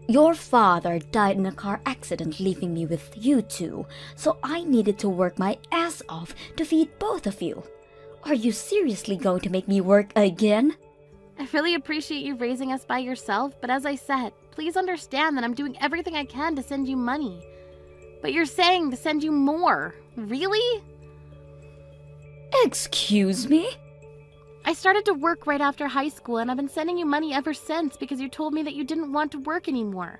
Your father died in a car accident leaving me with you two, so I needed to work my ass off to feed both of you. Are you seriously going to make me work again? I really appreciate you raising us by yourself, but as I said, please understand that I'm doing everything I can to send you money. But you're saying to send you more. Really? Excuse me? I started to work right after high school, and I've been sending you money ever since because you told me that you didn't want to work anymore.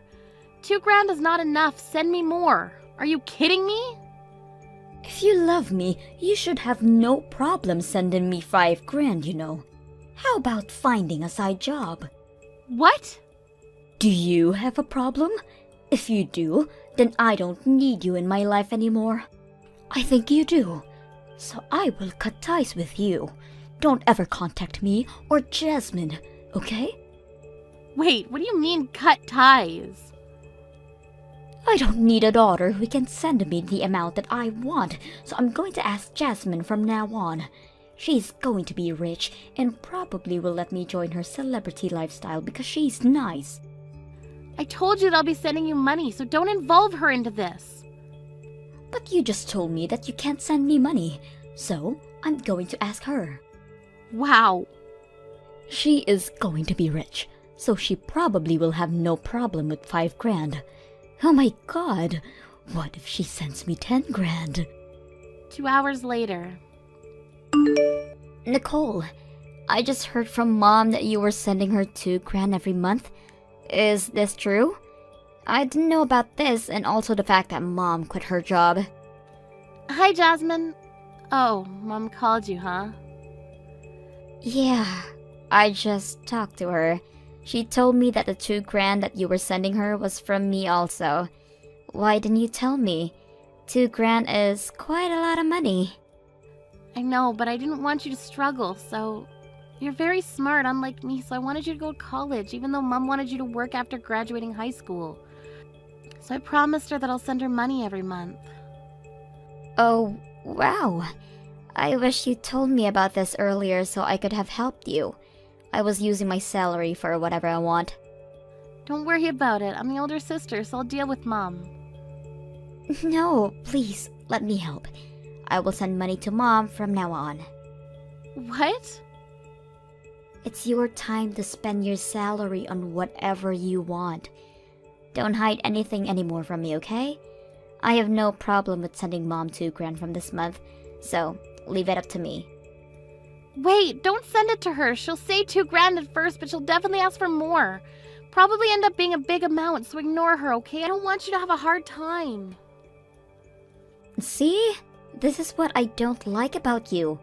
$2,000 is not enough. Send me more. Are you kidding me? If you love me, you should have no problem sending me $5,000, you know. How about finding a side job? What? Do you have a problem? If you do, then I don't need you in my life anymore. I think you do. So I will cut ties with you. Don't ever contact me or Jasmine, okay? Wait, what do you mean cut ties? I don't need a daughter who can send me the amount that I want, so I'm going to ask Jasmine from now on. She's going to be rich and probably will let me join her celebrity lifestyle because she's nice. I told you that I'll be sending you money, so don't involve her into this. But you just told me that you can't send me money, so I'm going to ask her. Wow. She is going to be rich, so she probably will have no problem with $5,000. Oh my god, what if she sends me $10,000? 2 hours later. Nicole, I just heard from Mom that you were sending her $2,000 every month. Is this true? I didn't know about this and also the fact that Mom quit her job. Hi, Jasmine. Oh, Mom called you, huh? Yeah, I just talked to her. She told me that the $2,000 that you were sending her was from me also. Why didn't you tell me? $2,000 is quite a lot of money. I know, but I didn't want you to struggle, so... You're very smart, unlike me, so I wanted you to go to college, even though Mom wanted you to work after graduating high school. So I promised her that I'll send her money every month. Oh, wow. I wish you told me about this earlier so I could have helped you. I was using my salary for whatever I want. Don't worry about it. I'm the older sister, so I'll deal with Mom. No, please, let me help. I will send money to Mom from now on. What? It's your time to spend your salary on whatever you want. Don't hide anything anymore from me, okay? I have no problem with sending Mom $2,000 from this month, so leave it up to me. Wait, don't send it to her. She'll say $2,000 at first, but she'll definitely ask for more. Probably end up being a big amount, so ignore her, okay? I don't want you to have a hard time. See? This is what I don't like about you.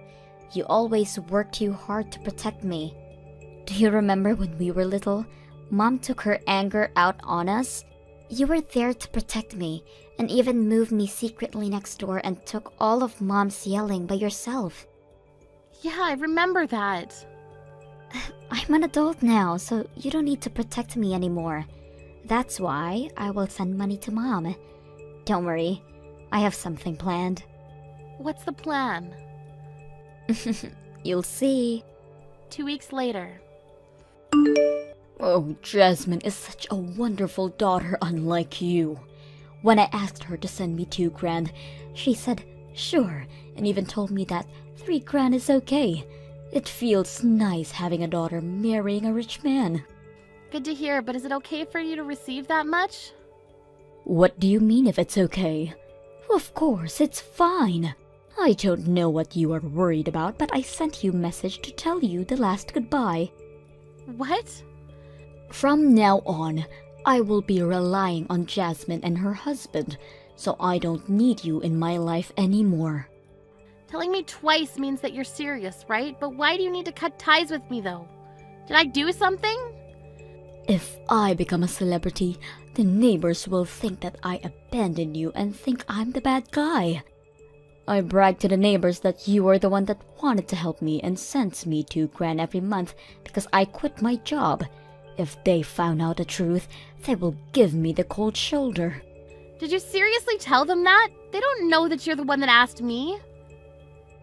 You always work too hard to protect me. Do you remember when we were little? Mom took her anger out on us. You were there to protect me, and even moved me secretly next door and took all of Mom's yelling by yourself. Yeah, I remember that. I'm an adult now, so you don't need to protect me anymore. That's why I will send money to Mom. Don't worry, I have something planned. What's the plan? You'll see. 2 weeks later. Oh, Jasmine is such a wonderful daughter unlike you. When I asked her to send me $2,000, she said sure, and even told me that $3,000 is okay. It feels nice having a daughter marrying a rich man. Good to hear, but is it okay for you to receive that much? What do you mean if it's okay? Of course, it's fine. I don't know what you are worried about, but I sent you a message to tell you the last goodbye. What? From now on, I will be relying on Jasmine and her husband, so I don't need you in my life anymore. Telling me twice means that you're serious, right? But why do you need to cut ties with me, though? Did I do something? If I become a celebrity, the neighbors will think that I abandoned you and think I'm the bad guy. I bragged to the neighbors that you were the one that wanted to help me and sent me $2,000 every month because I quit my job. If they found out the truth, they will give me the cold shoulder. Did you seriously tell them that? They don't know that you're the one that asked me.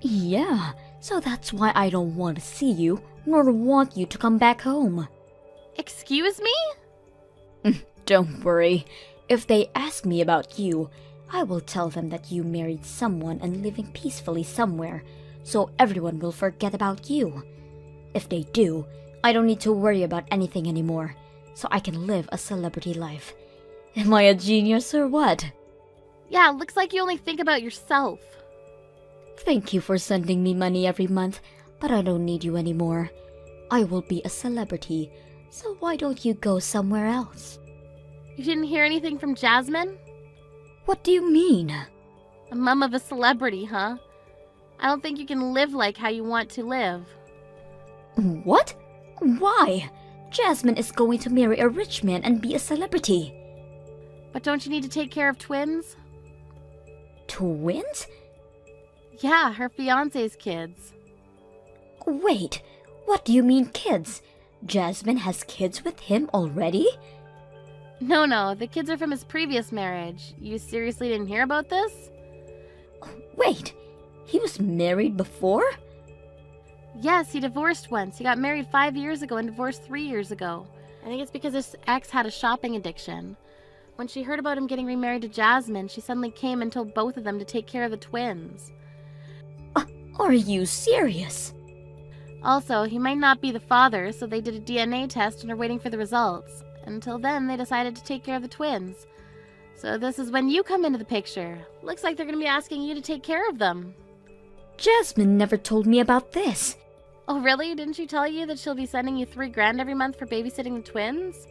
Yeah, so that's why I don't want to see you, nor want you to come back home. Excuse me? Don't worry. If they ask me about you, I will tell them that you married someone and living peacefully somewhere, so everyone will forget about you. If they do, I don't need to worry about anything anymore, so I can live a celebrity life. Am I a genius or what? Yeah, looks like you only think about yourself. Thank you for sending me money every month, but I don't need you anymore. I will be a celebrity, so why don't you go somewhere else? You didn't hear anything from Jasmine? What do you mean? A mum of a celebrity, huh? I don't think you can live like how you want to live. What? Why? Jasmine is going to marry a rich man and be a celebrity. But don't you need to take care of twins? Twins? Yeah, her fiancé's kids. Wait, what do you mean kids? Jasmine has kids with him already? No, the kids are from his previous marriage. You seriously didn't hear about this? Wait, he was married before? Yes, he divorced once. He got married 5 years ago and divorced 3 years ago. I think it's because his ex had a shopping addiction. When she heard about him getting remarried to Jasmine, she suddenly came and told both of them to take care of the twins. Are you serious? Also, he might not be the father, so they did a DNA test and are waiting for the results. Until then, they decided to take care of the twins. So this is when you come into the picture. Looks like they're going to be asking you to take care of them. Jasmine never told me about this. Oh, really? Didn't she tell you that she'll be sending you $3,000 every month for babysitting the twins?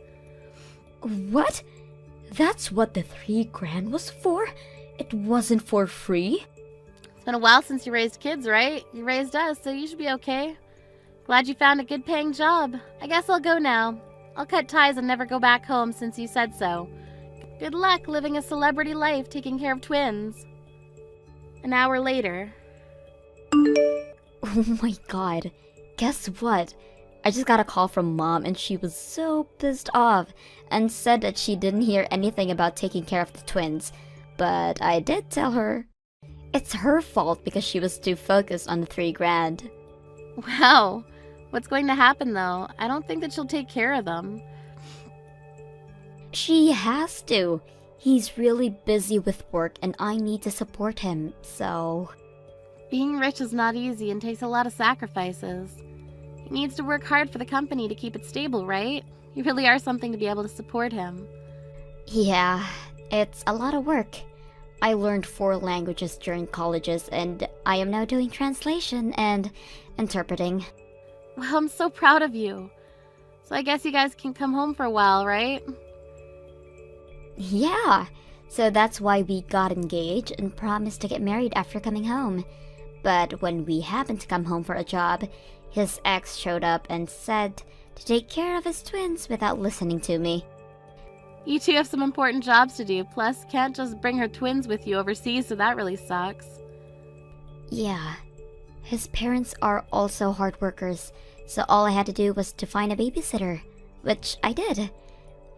What? That's what the $3,000 was for? It wasn't for free? It's been a while since you raised kids, right? You raised us, so you should be okay. Glad you found a good paying job. I guess I'll go now. I'll cut ties and never go back home since you said so. Good luck living a celebrity life taking care of twins. An hour later. Oh my god. Guess what? I just got a call from Mom and she was so pissed off and said that she didn't hear anything about taking care of the twins. But I did tell her. It's her fault because she was too focused on the $3,000. Wow. What's going to happen though? I don't think that she'll take care of them. She has to. He's really busy with work and I need to support him, so... Being rich is not easy and takes a lot of sacrifices. He needs to work hard for the company to keep it stable, right? You really are something to be able to support him. Yeah, it's a lot of work. I learned 4 languages during colleges and I am now doing translation and interpreting. Wow, I'm so proud of you. So I guess you guys can come home for a while, right? Yeah, so that's why we got engaged and promised to get married after coming home. But when we happened to come home for a job, his ex showed up and said to take care of his twins without listening to me. You two have some important jobs to do, plus can't just bring her twins with you overseas, so that really sucks. Yeah, his parents are also hard workers, so all I had to do was to find a babysitter, which I did.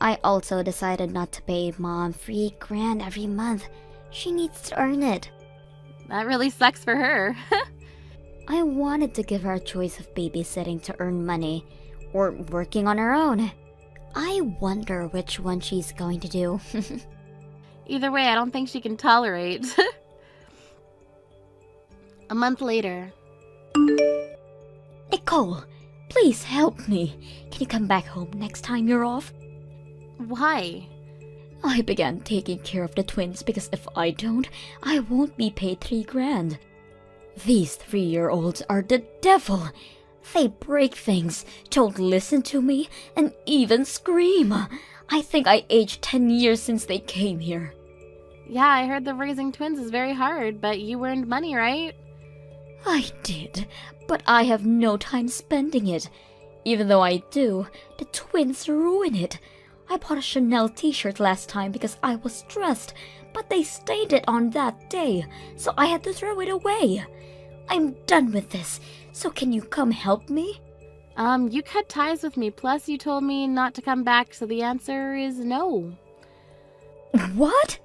I also decided not to pay Mom $3,000 every month. She needs to earn it. That really sucks for her. I wanted to give her a choice of babysitting to earn money, or working on her own. I wonder which one she's going to do. Either way, I don't think she can tolerate. A month later. Nicole, please help me. Can you come back home next time you're off? Why? I began taking care of the twins because if I don't, I won't be paid $3,000. These 3-year-olds are the devil. They break things, don't listen to me, and even scream. I think I aged 10 years since they came here. Yeah, I heard that raising twins is very hard, but you earned money, right? I did, but I have no time spending it. Even though I do, the twins ruin it. I bought a Chanel t-shirt last time because I was stressed, but they stated on that day, so I had to throw it away. I'm done with this, so can you come help me? You cut ties with me, plus you told me not to come back, so the answer is no. What?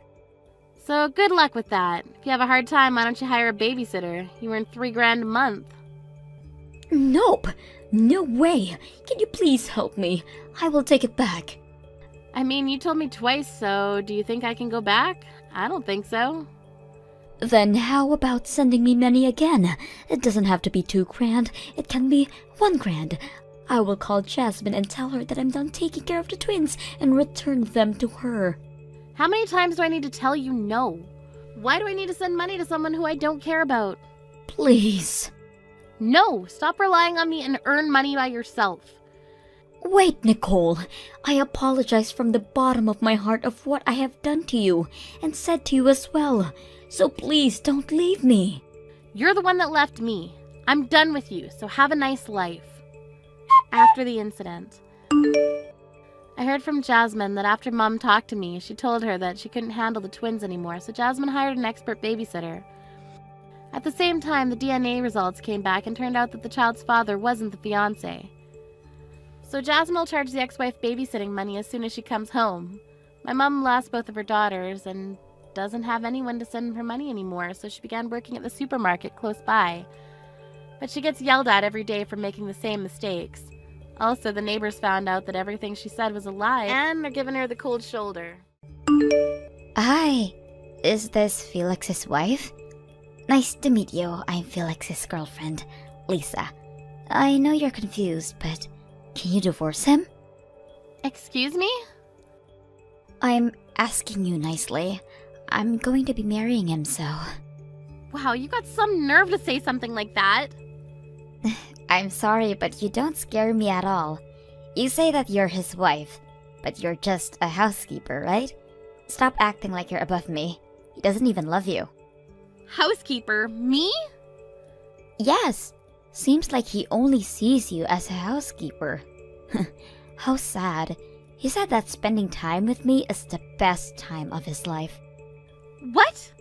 So good luck with that. If you have a hard time, why don't you hire a babysitter? You earn $3,000 a month. Nope, no way. Can you please help me? I will take it back. I mean, you told me twice, so do you think I can go back? I don't think so. Then how about sending me money again? It doesn't have to be $2,000. It can be $1,000. I will call Jasmine and tell her that I'm done taking care of the twins and return them to her. How many times do I need to tell you no? Why do I need to send money to someone who I don't care about? Please. No, stop relying on me and earn money by yourself. Wait, Nicole. I apologize from the bottom of my heart of what I have done to you and said to you as well. So please don't leave me. You're the one that left me. I'm done with you, so have a nice life. After the incident, I heard from Jasmine that after Mom talked to me, she told her that she couldn't handle the twins anymore, so Jasmine hired an expert babysitter. At the same time, the DNA results came back and turned out that the child's father wasn't the fiancé. So Jasmine will charge the ex-wife babysitting money as soon as she comes home. My mom lost both of her daughters and doesn't have anyone to send her money anymore, so she began working at the supermarket close by. But she gets yelled at every day for making the same mistakes. Also, the neighbors found out that everything she said was a lie, and they're giving her the cold shoulder. Hi, is this Felix's wife? Nice to meet you. I'm Felix's girlfriend, Lisa. I know you're confused, but can you divorce him? Excuse me? I'm asking you nicely. I'm going to be marrying him, so... Wow, you got some nerve to say something like that. I'm sorry, but you don't scare me at all. You say that you're his wife, but you're just a housekeeper, right? Stop acting like you're above me. He doesn't even love you. Housekeeper? Me? Yes. Seems like he only sees you as a housekeeper. How sad. He said that spending time with me is the best time of his life. What?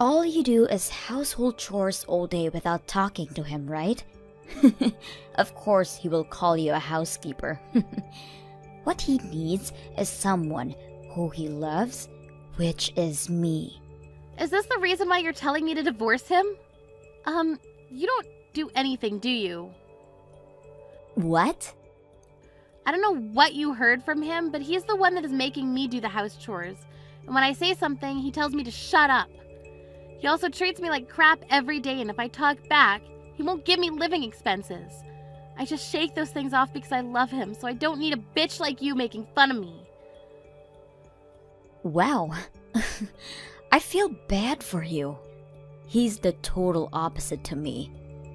All you do is household chores all day without talking to him, right? Of course he will call you a housekeeper. What he needs is someone who he loves, which is me. Is this the reason why you're telling me to divorce him? You don't do anything, do you? What? I don't know what you heard from him, but he's the one that is making me do the house chores. And when I say something, he tells me to shut up. He also treats me like crap every day, and if I talk back, he won't give me living expenses. I just shake those things off because I love him, so I don't need a bitch like you making fun of me. Wow. I feel bad for you. He's the total opposite to me.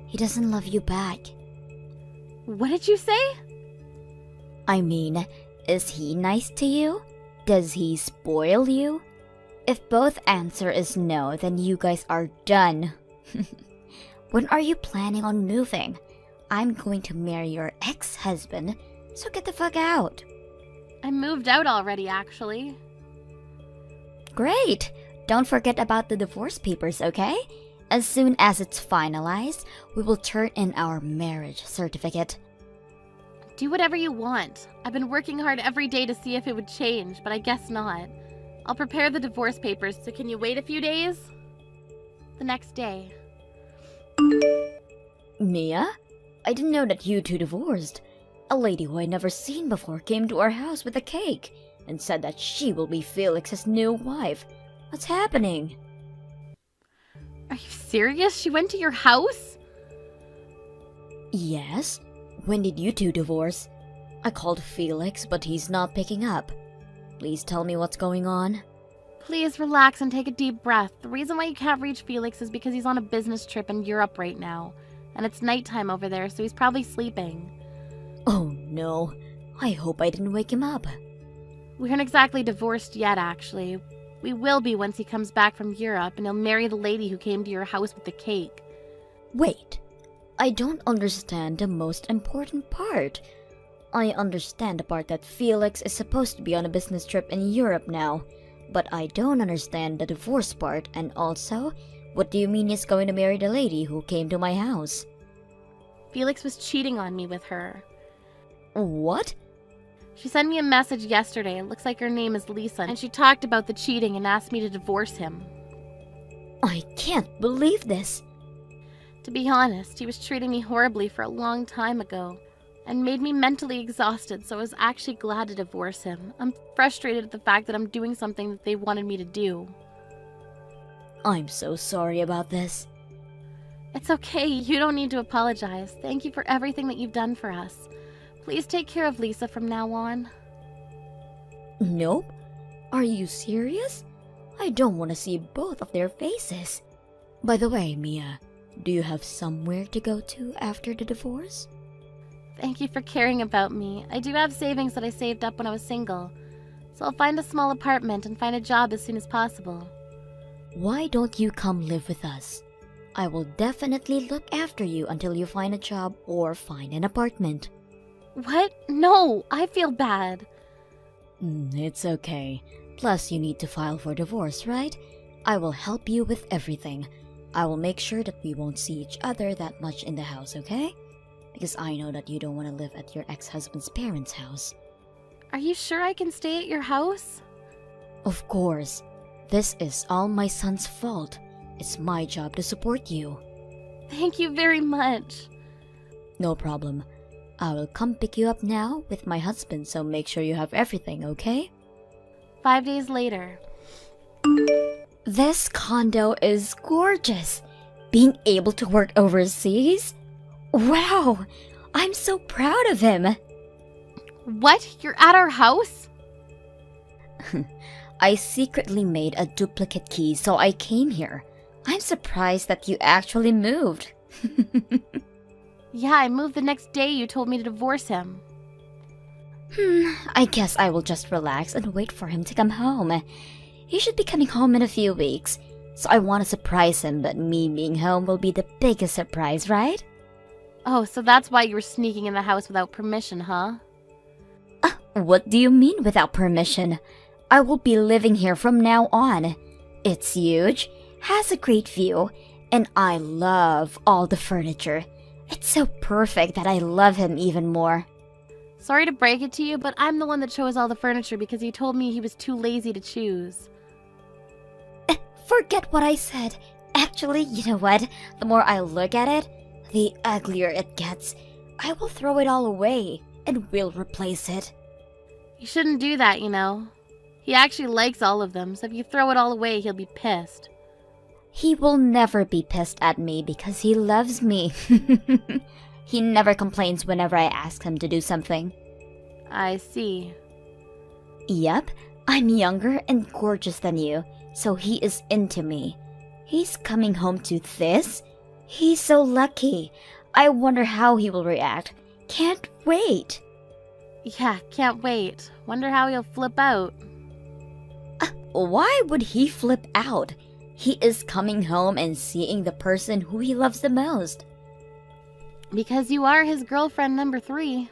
He doesn't love you back. What did you say? I mean, is he nice to you? Does he spoil you? If both answer is no, then you guys are done. When are you planning on moving? I'm going to marry your ex-husband, so get the fuck out. I moved out already, actually. Great! Don't forget about the divorce papers, okay? As soon as it's finalized, we will turn in our marriage certificate. Do whatever you want. I've been working hard every day to see if it would change, but I guess not. I'll prepare the divorce papers, so can you wait a few days? The next day. Mia? I didn't know that you two divorced. A lady who I never seen before came to our house with a cake and said that she will be Felix's new wife. What's happening? Are you serious? She went to your house? Yes. When did you two divorce? I called Felix, but he's not picking up. Please tell me what's going on. Please relax and take a deep breath. The reason why you can't reach Felix is because he's on a business trip in Europe right now. And it's nighttime over there, so he's probably sleeping. Oh no. I hope I didn't wake him up. We aren't exactly divorced yet, actually. We will be once he comes back from Europe, and he'll marry the lady who came to your house with the cake. Wait. I don't understand the most important part. I understand the part that Felix is supposed to be on a business trip in Europe now, But I don't understand the divorce part, and also, what do you mean he's going to marry the lady who came to my house? Felix was cheating on me with her. What? She sent me a message yesterday. It looks like her name is Lisa, and she talked about the cheating and asked me to divorce him. I can't believe this. To be honest, he was treating me horribly for a long time ago and made me mentally exhausted, so I was actually glad to divorce him. I'm frustrated at the fact that I'm doing something that they wanted me to do. I'm so sorry about this. It's okay, you don't need to apologize. Thank you for everything that you've done for us. Please take care of Lisa from now on. Nope. Are you serious? I don't want to see both of their faces. By the way, Mia, do you have somewhere to go to after the divorce? Thank you for caring about me. I do have savings that I saved up when I was single, so I'll find a small apartment and find a job as soon as possible. Why don't you come live with us? I will definitely look after you until you find a job or find an apartment. What? No, I feel bad. It's okay. Plus, you need to file for divorce, right? I will help you with everything. I will make sure that we won't see each other that much in the house, okay? Because I know that you don't want to live at your ex-husband's parents' house. Are you sure I can stay at your house? Of course. This is all my son's fault. It's my job to support you. Thank you very much. No problem. I will come pick you up now with my husband, so make sure you have everything, okay? 5 days later. This condo is gorgeous. Being able to work overseas? Wow! I'm so proud of him. What? You're at our house? I secretly made a duplicate key, so I came here. I'm surprised that you actually moved. Yeah, I moved the next day you told me to divorce him. I guess I will just relax and wait for him to come home. He should be coming home in a few weeks, so I want to surprise him, but me being home will be the biggest surprise, right? Oh, so that's why you were sneaking in the house without permission, huh? What do you mean without permission? I will be living here from now on. It's huge, has a great view, and I love all the furniture. It's so perfect that I love him even more. Sorry to break it to you, but I'm the one that chose all the furniture because he told me he was too lazy to choose. Forget what I said. Actually, you know what? The more I look at it, the uglier it gets. I will throw it all away and we'll replace it. You shouldn't do that, you know. He actually likes all of them, so if you throw it all away, he'll be pissed. He will never be pissed at me because he loves me. He never complains whenever I ask him to do something. I see. Yep, I'm younger and gorgeous than you, so he is into me. He's coming home to this? He's so lucky. I wonder how he will react. Can't wait. Yeah, can't wait. Wonder how he'll flip out. Why would he flip out? He is coming home and seeing the person who he loves the most. Because you are his girlfriend number 3.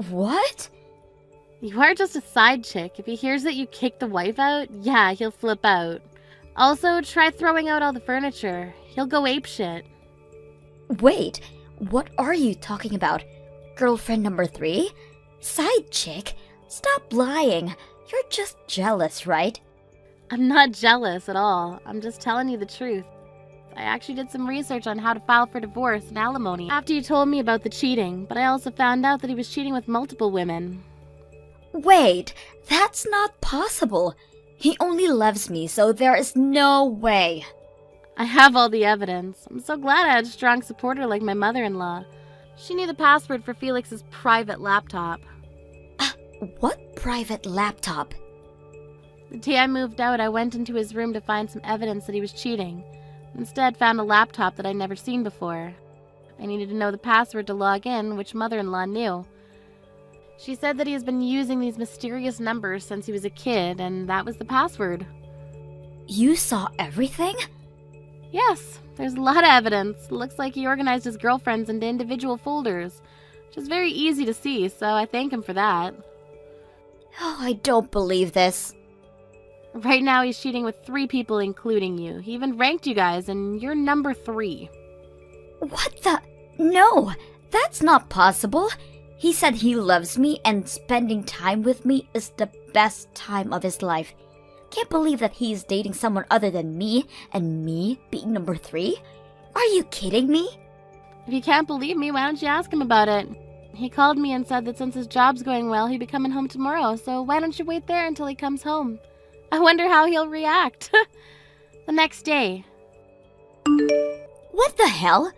What? You are just a side chick. If he hears that you kicked the wife out, yeah, he'll flip out. Also, try throwing out all the furniture. He'll go apeshit. Wait, what are you talking about? Girlfriend number 3? Side chick? Stop lying. You're just jealous, right? I'm not jealous at all. I'm just telling you the truth. I actually did some research on how to file for divorce and alimony after you told me about the cheating, but I also found out that he was cheating with multiple women. Wait, that's not possible. He only loves me, so there is no way. I have all the evidence. I'm so glad I had a strong supporter like my mother-in-law. She knew the password for Felix's private laptop. What private laptop? The day I moved out, I went into his room to find some evidence that he was cheating. Instead, found a laptop that I'd never seen before. I needed to know the password to log in, which mother-in-law knew. She said that he has been using these mysterious numbers since he was a kid, and that was the password. You saw everything? Yes, there's a lot of evidence. It looks like he organized his girlfriends into individual folders, which is very easy to see, so I thank him for that. Oh, I don't believe this. Right now he's cheating with 3 people, including you. He even ranked you guys, and you're number 3. What the? No, that's not possible. He said he loves me and spending time with me is the best time of his life. Can't believe that he's dating someone other than me and me being number 3. Are you kidding me? If you can't believe me, why don't you ask him about it? He called me and said that since his job's going well, he'd be coming home tomorrow, so why don't you wait there until he comes home? I wonder how he'll react. The next day. What the hell?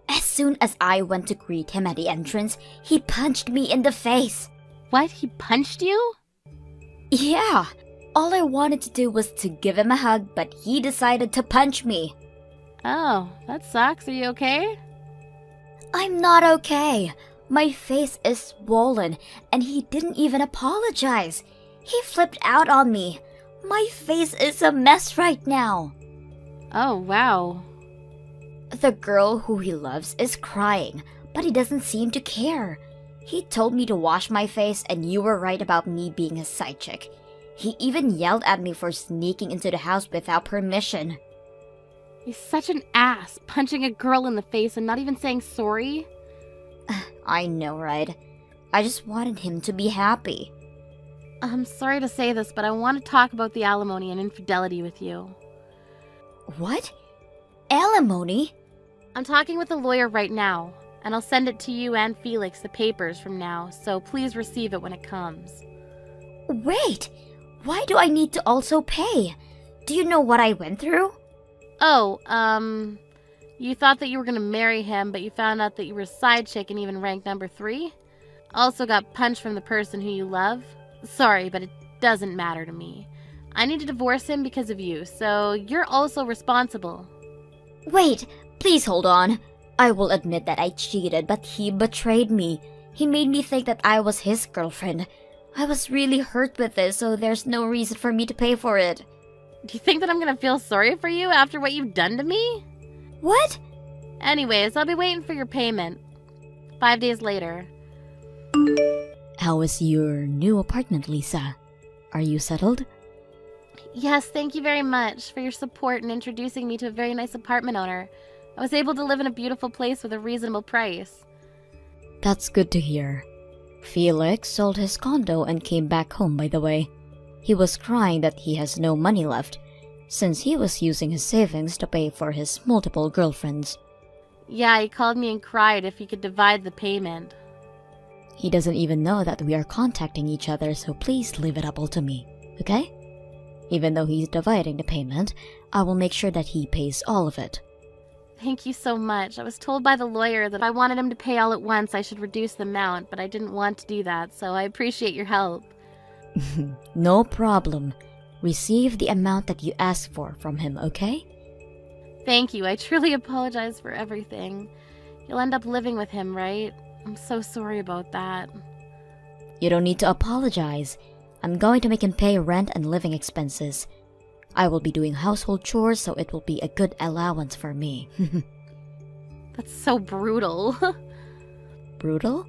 As soon as I went to greet him at the entrance, he punched me in the face. What? He punched you? Yeah. All I wanted to do was to give him a hug, but he decided to punch me. Oh, that sucks. Are you okay? I'm not okay. My face is swollen, and he didn't even apologize. He flipped out on me. My face is a mess right now. Oh, wow. The girl who he loves is crying, but he doesn't seem to care. He told me to wash my face, and you were right about me being his side chick. He even yelled at me for sneaking into the house without permission. He's such an ass, punching a girl in the face and not even saying sorry. I know, right? I just wanted him to be happy. I'm sorry to say this, but I want to talk about the alimony and infidelity with you. What? Alimony? I'm talking with a lawyer right now, and I'll send it to you and Felix, the papers, from now, so please receive it when it comes. Wait, why do I need to also pay? Do you know what I went through? Oh, you thought that you were gonna marry him, but you found out that you were a side chick and even ranked number 3? Also got punched from the person who you love? Sorry, but it doesn't matter to me. I need to divorce him because of you, so you're also responsible. Wait, please hold on. I will admit that I cheated, but he betrayed me. He made me think that I was his girlfriend. I was really hurt with this, so there's no reason for me to pay for it. Do you think that I'm gonna feel sorry for you after what you've done to me? What? Anyways, I'll be waiting for your payment. 5 days later. How is your new apartment, Lisa? Are you settled? Yes, thank you very much for your support in introducing me to a very nice apartment owner. I was able to live in a beautiful place with a reasonable price. That's good to hear. Felix sold his condo and came back home, by the way. He was crying that he has no money left, since he was using his savings to pay for his multiple girlfriends. Yeah, he called me and cried if he could divide the payment. He doesn't even know that we are contacting each other, so please leave it up all to me, okay? Even though he's dividing the payment, I will make sure that he pays all of it. Thank you so much. I was told by the lawyer that if I wanted him to pay all at once, I should reduce the amount, but I didn't want to do that, so I appreciate your help. No problem. Receive the amount that you asked for from him, okay? Thank you. I truly apologize for everything. You'll end up living with him, right? I'm so sorry about that. You don't need to apologize. I'm going to make him pay rent and living expenses. I will be doing household chores, so it will be a good allowance for me. That's so brutal. Brutal?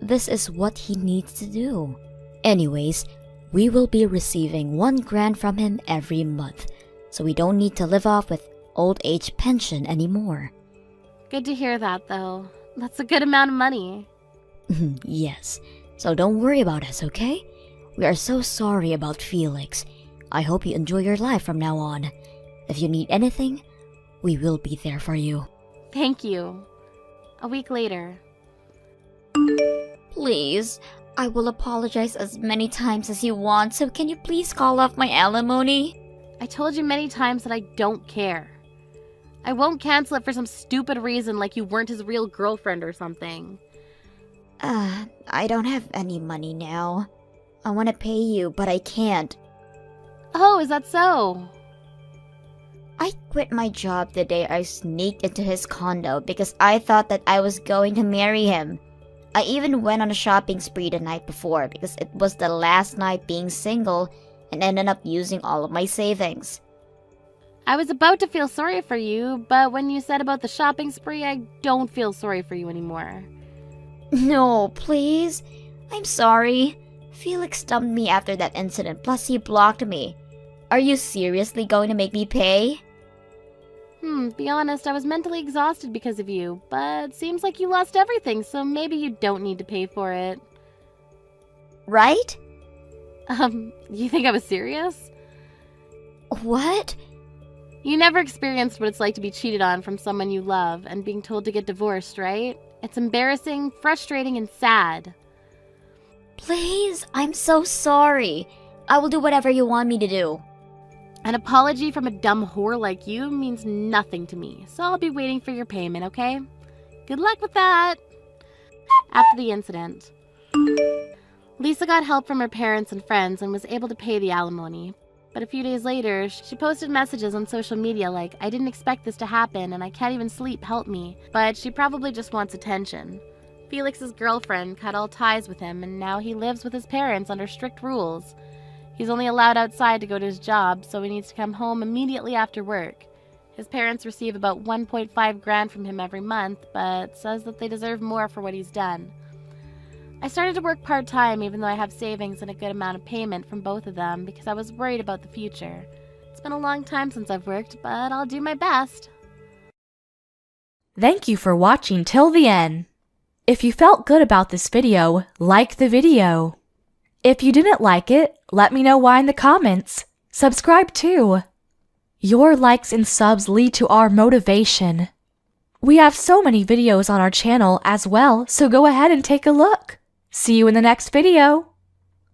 This is what he needs to do. Anyways, we will be receiving $1,000 from him every month, so we don't need to live off with old age pension anymore. Good to hear that, though. That's a good amount of money. Yes, so don't worry about us, okay? We are so sorry about Felix. I hope you enjoy your life from now on. If you need anything, we will be there for you. Thank you. A week later. Please, I will apologize as many times as you want, so can you please call off my alimony? I told you many times that I don't care. I won't cancel it for some stupid reason like you weren't his real girlfriend or something. I don't have any money now. I want to pay you, but I can't. Oh, is that so? I quit my job the day I sneaked into his condo because I thought that I was going to marry him. I even went on a shopping spree the night before because it was the last night being single and ended up using all of my savings. I was about to feel sorry for you, but when you said about the shopping spree, I don't feel sorry for you anymore. No, please. I'm sorry. Felix dumped me after that incident, plus he blocked me. Are you seriously going to make me pay? Be honest, I was mentally exhausted because of you, but seems like you lost everything, so maybe you don't need to pay for it. Right? You think I was serious? What? You never experienced what it's like to be cheated on from someone you love and being told to get divorced, right? It's embarrassing, frustrating, and sad. Please, I'm so sorry. I will do whatever you want me to do. An apology from a dumb whore like you means nothing to me, so I'll be waiting for your payment, okay? Good luck with that! After the incident, Lisa got help from her parents and friends and was able to pay the alimony. But a few days later, she posted messages on social media like, "I didn't expect this to happen and I can't even sleep, help me." But she probably just wants attention. Felix's girlfriend cut all ties with him and now he lives with his parents under strict rules. He's only allowed outside to go to his job, so he needs to come home immediately after work. His parents receive about 1.5 grand from him every month, but says that they deserve more for what he's done. I started to work part-time even though I have savings and a good amount of payment from both of them because I was worried about the future. It's been a long time since I've worked, but I'll do my best. Thank you for watching till the end. If you felt good about this video, like the video. If you didn't like it, let me know why in the comments. Subscribe too. Your likes and subs lead to our motivation. We have so many videos on our channel as well, so go ahead and take a look. See you in the next video.